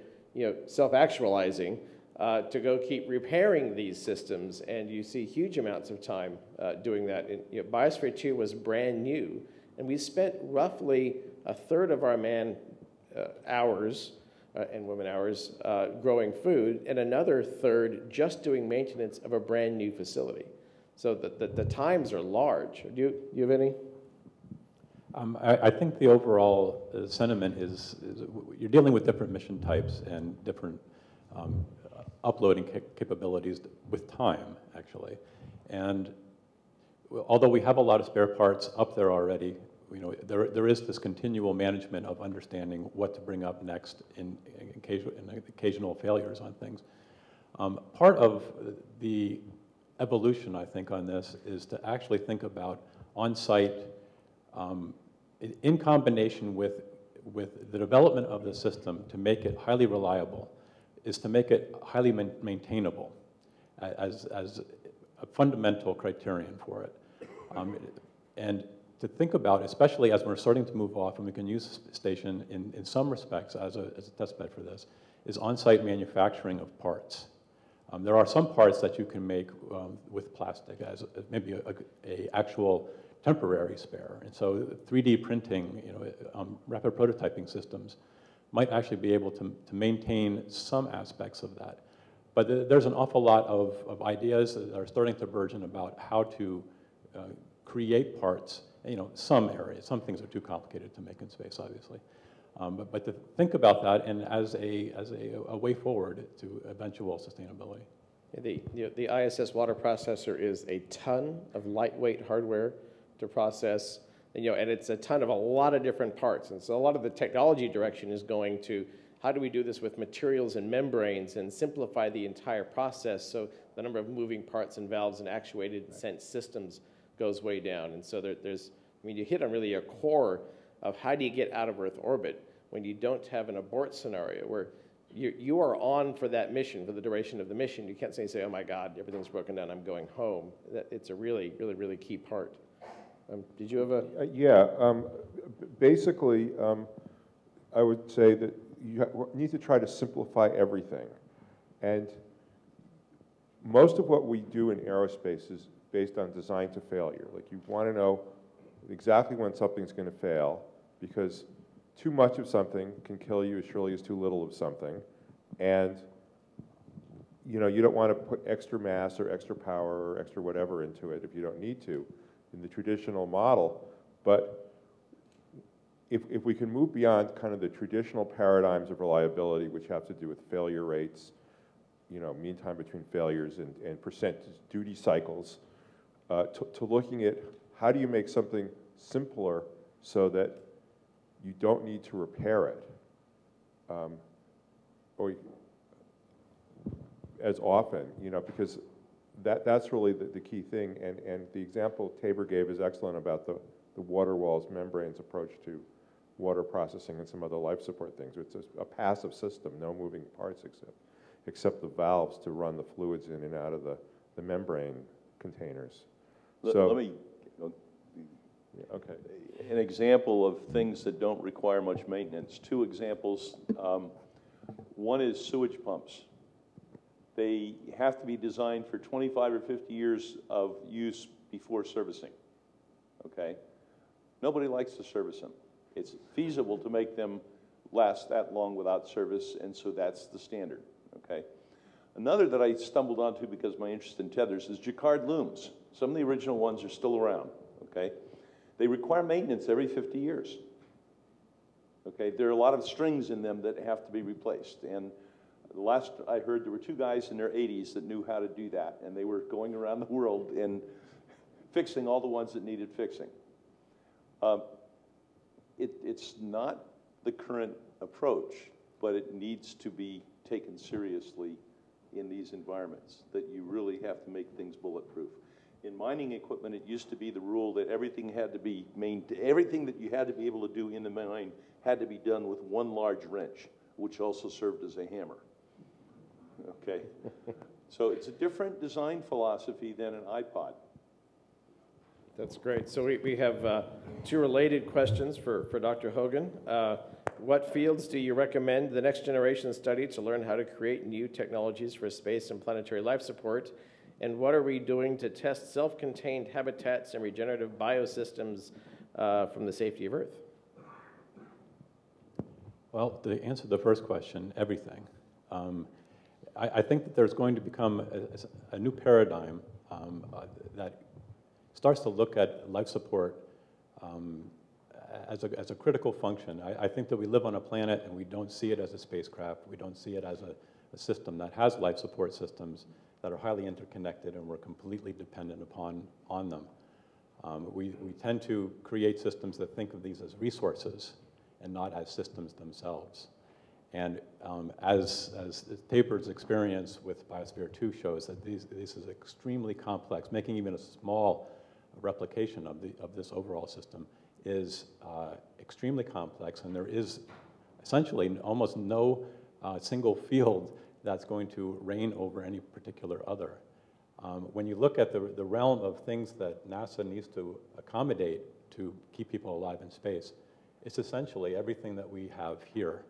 self-actualizing, to go keep repairing these systems, and you see huge amounts of time doing that. And, Biosphere 2 was brand new, and we spent roughly a third of our man hours and women hours growing food, and another third just doing maintenance of a brand new facility. So the times are large. Do you have any? I think the overall sentiment is you're dealing with different mission types and different uploading capabilities with time, actually. And although we have a lot of spare parts up there already, there is this continual management of understanding what to bring up next in occasional failures on things. Part of the evolution, I think, on this is to actually think about on-site in combination with the development of the system to make it highly reliable, is to make it highly maintainable as a fundamental criterion for it. And to think about, especially as we're starting to move off, and we can use station in some respects as a test bed for this, is on-site manufacturing of parts. There are some parts that you can make with plastic as maybe a actual temporary spare. And so 3D printing, rapid prototyping systems might actually be able to maintain some aspects of that. But there's an awful lot of ideas that are starting to burgeon about how to create parts. Some areas, some things are too complicated to make in space, obviously. But to think about that and as a way forward to eventual sustainability. The ISS water processor is a ton of lightweight hardware to process, and it's a ton of a lot of different parts. And so a lot of the technology direction is going to how do we do this with materials and membranes and simplify the entire process so the number of moving parts and valves and actuated sense systems goes way down. And so you hit on really a core of how do you get out of Earth orbit when you don't have an abort scenario where you are on for that mission, for the duration of the mission. You can't say, oh my God, everything's broken down, I'm going home. It's a really, really, really key part. Did you have a? Basically, I would say that you need to try to simplify everything. And most of what we do in aerospace is based on design to failure. Like, you want to know exactly when something's going to fail, because too much of something can kill you as surely as too little of something. And you know, you don't want to put extra mass or extra power or extra whatever into it if you don't need to in the traditional model. But if we can move beyond kind of the traditional paradigms of reliability, which have to do with failure rates, you know, mean time between failures and percent duty cycles, to looking at how do you make something simpler so that you don't need to repair it, or as often, you know, because that's really the key thing. And the example Tabor gave is excellent about the water walls membranes approach to water processing and some other life support things. It's a passive system, no moving parts except the valves to run the fluids in and out of the membrane containers. Let me, okay. An example of things that don't require much maintenance. Two examples. One is sewage pumps. They have to be designed for 25 or 50 years of use before servicing, okay? Nobody likes to service them. It's feasible to make them last that long without service, and so that's the standard, okay? Another that I stumbled onto because of my interest in tethers is Jacquard looms. Some of the original ones are still around, okay? They require maintenance every 50 years, okay? There are a lot of strings in them that have to be replaced, and the last I heard, there were two guys in their 80s that knew how to do that, and they were going around the world and fixing all the ones that needed fixing. It's not the current approach, but it needs to be taken seriously in these environments, that you really have to make things bulletproof. In mining equipment, it used to be the rule that everything had to be everything that you had to be able to do in the mine had to be done with one large wrench, which also served as a hammer. Okay, so it's a different design philosophy than an iPod. That's great. So we have two related questions for Dr. Hogan. What fields do you recommend the next generation study to learn how to create new technologies for space and planetary life support? And what are we doing to test self-contained habitats and regenerative biosystems from the safety of Earth? Well, to answer the first question, everything. I think that there's going to become a new paradigm that starts to look at life support as a critical function. I think that we live on a planet and we don't see it as a spacecraft. We don't see it as a system that has life support systems that are highly interconnected and we're completely dependent on them. We tend to create systems that think of these as resources and not as systems themselves. And as Tabor's experience with Biosphere 2 shows, that this is extremely complex. Making even a small replication of this overall system is extremely complex, and there is essentially almost no single field that's going to reign over any particular other. When you look at the realm of things that NASA needs to accommodate to keep people alive in space, it's essentially everything that we have here.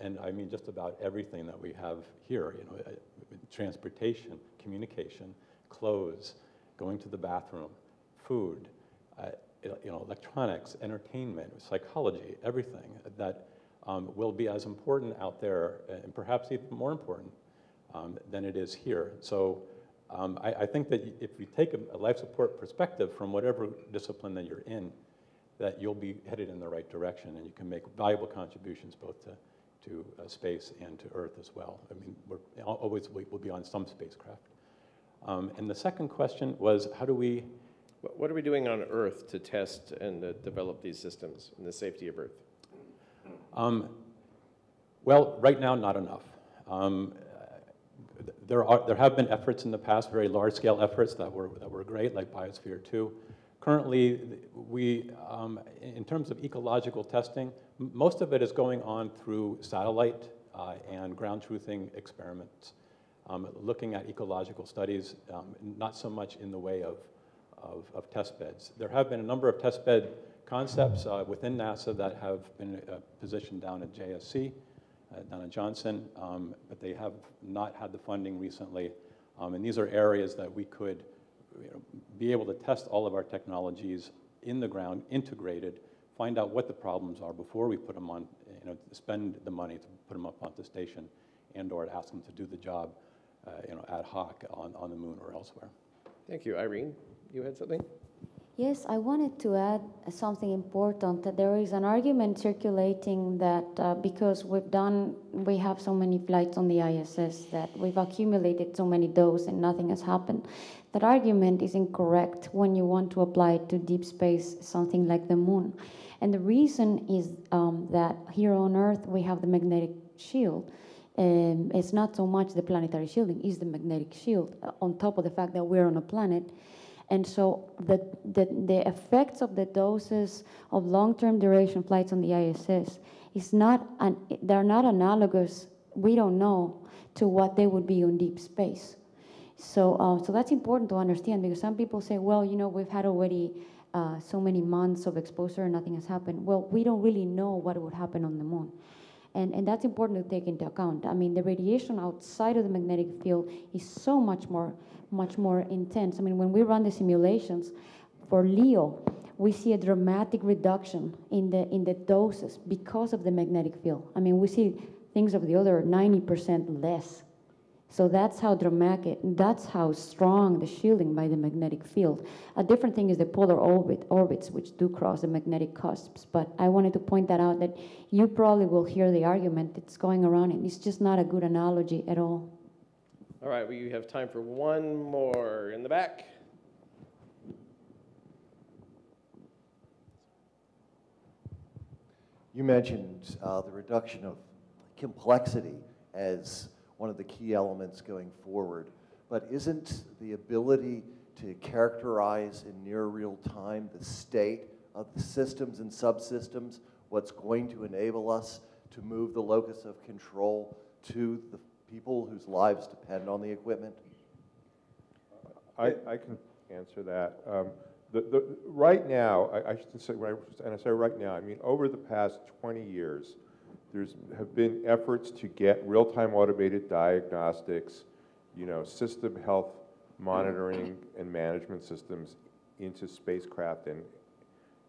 And I mean just about everything that we have here, you know, transportation, communication, clothes, going to the bathroom, food, you know, electronics, entertainment, psychology, everything that will be as important out there, and perhaps even more important than it is here. So I think that if you take a life support perspective from whatever discipline that you're in, that you'll be headed in the right direction, and you can make valuable contributions both to space and to Earth as well. I mean, we'll be on some spacecraft. And the second question was, how do we... What are we doing on Earth to test and develop these systems and the safety of Earth? Well, right now, not enough. There have been efforts in the past, very large-scale efforts that were great, like Biosphere 2. Currently, in terms of ecological testing, most of it is going on through satellite and ground truthing experiments, looking at ecological studies, not so much in the way of test beds. There have been a number of test bed concepts within NASA that have been positioned down at JSC, down at Johnson, but they have not had the funding recently And these are areas that we could be able to test all of our technologies in the ground, integrated, find out what the problems are before we put them on, spend the money to put them up on the station, and or ask them to do the job, ad hoc on the moon or elsewhere. Thank you. Irene, you had something? Yes, I wanted to add something important. That there is an argument circulating that because we have so many flights on the ISS, that we've accumulated so many doses and nothing has happened. That argument is incorrect when you want to apply it to deep space, something like the moon. And the reason is that here on Earth we have the magnetic shield. It's not so much the planetary shielding, it's the magnetic shield, on top of the fact that we're on a planet. And so the effects of the doses of long-term duration flights on the ISS they're not analogous, we don't know, to what they would be on deep space. So that's important to understand, because some people say, well, we've had already so many months of exposure and nothing has happened. Well, we don't really know what would happen on the moon. And that's important to take into account. I mean, the radiation outside of the magnetic field is so much more intense. I mean, when we run the simulations for LEO, we see a dramatic reduction in the doses because of the magnetic field. I mean, we see things of the order 90% less. So that's how dramatic, that's how strong the shielding by the magnetic field. A different thing is the polar orbits, which do cross the magnetic cusps. But I wanted to point that out, that you probably will hear the argument that's going around, and it's just not a good analogy at all. All right, we have time for one more in the back. You mentioned the reduction of complexity as one of the key elements going forward, but isn't the ability to characterize in near real time the state of the systems and subsystems what's going to enable us to move the locus of control to the people whose lives depend on the equipment? I can answer that. Right now, I should say, and I say right now, I mean over the past 20 years, have been efforts to get real-time automated diagnostics, system health monitoring and management systems into spacecraft and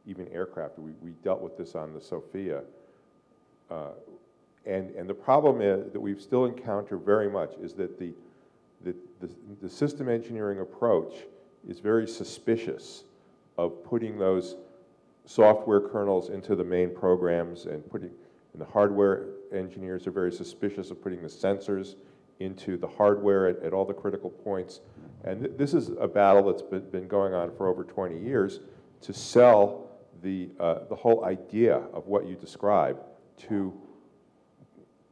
even aircraft. We dealt with this on the Sophia. And the problem that we've still encountered very much is that the system engineering approach is very suspicious of putting those software kernels into the main programs, and the hardware engineers are very suspicious of putting the sensors into the hardware at all the critical points. And this is a battle that's been going on for over 20 years to sell the whole idea of what you describe to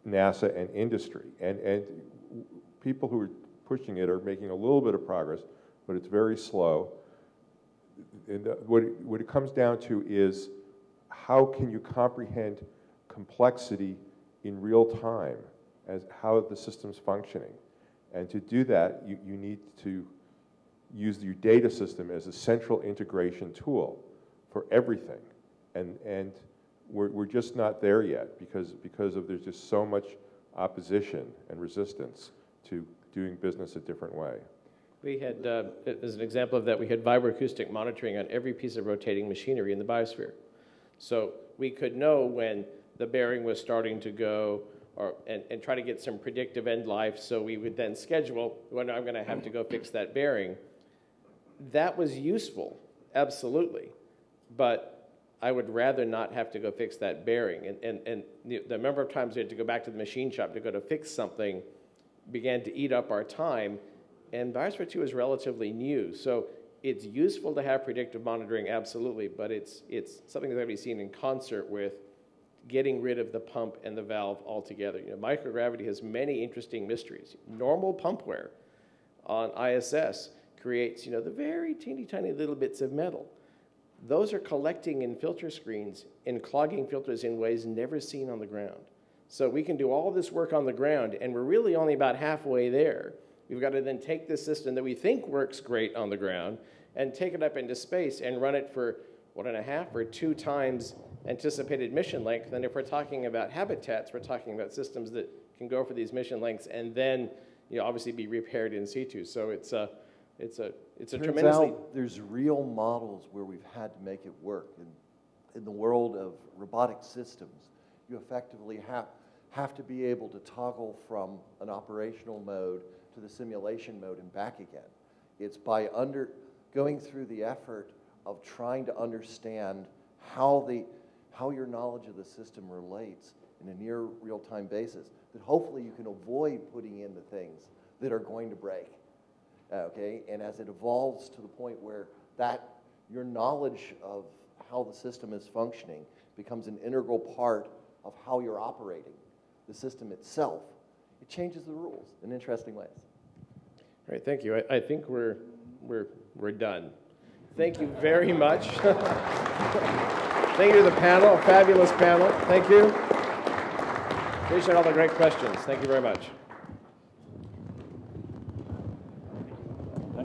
NASA and industry. And people who are pushing it are making a little bit of progress, but it's very slow. And what it comes down to is, how can you comprehend complexity in real time as how the system's functioning? And to do that, you need to use your data system as a central integration tool for everything. And we're just not there yet because there's just so much opposition and resistance to doing business a different way. We had, as an example of that, we had vibroacoustic monitoring on every piece of rotating machinery in the biosphere. So we could know when the bearing was starting to go, and try to get some predictive end life, so we would then schedule when I'm going to have to go fix that bearing. That was useful, absolutely, but I would rather not have to go fix that bearing. And the number of times we had to go back to the machine shop to go to fix something began to eat up our time, and Biosphere 2 is relatively new, so it's useful to have predictive monitoring, absolutely, but it's something that's going to be seen in concert with getting rid of the pump and the valve altogether. Microgravity has many interesting mysteries. Normal pumpware on ISS creates, the very teeny tiny little bits of metal. Those are collecting in filter screens and clogging filters in ways never seen on the ground. So we can do all this work on the ground, and we're really only about halfway there. We've got to then take this system that we think works great on the ground and take it up into space and run it for 1.5 or 2 times anticipated mission length. And if we're talking about habitats, we're talking about systems that can go for these mission lengths and then obviously be repaired in situ. So it's a Turns tremendously... out there's real models where we've had to make it work. In the world of robotic systems, you effectively have to be able to toggle from an operational mode to the simulation mode and back again. It's by going through the effort of trying to understand how your knowledge of the system relates in a near real-time basis that hopefully you can avoid putting in the things that are going to break. Okay, and as it evolves to the point where your knowledge of how the system is functioning becomes an integral part of how you're operating the system itself, it changes the rules in interesting ways. All right, thank you. I think we're done. Thank you very much. Thank you to the panel, a fabulous panel. Thank you. Appreciate all the great questions. Thank you very much.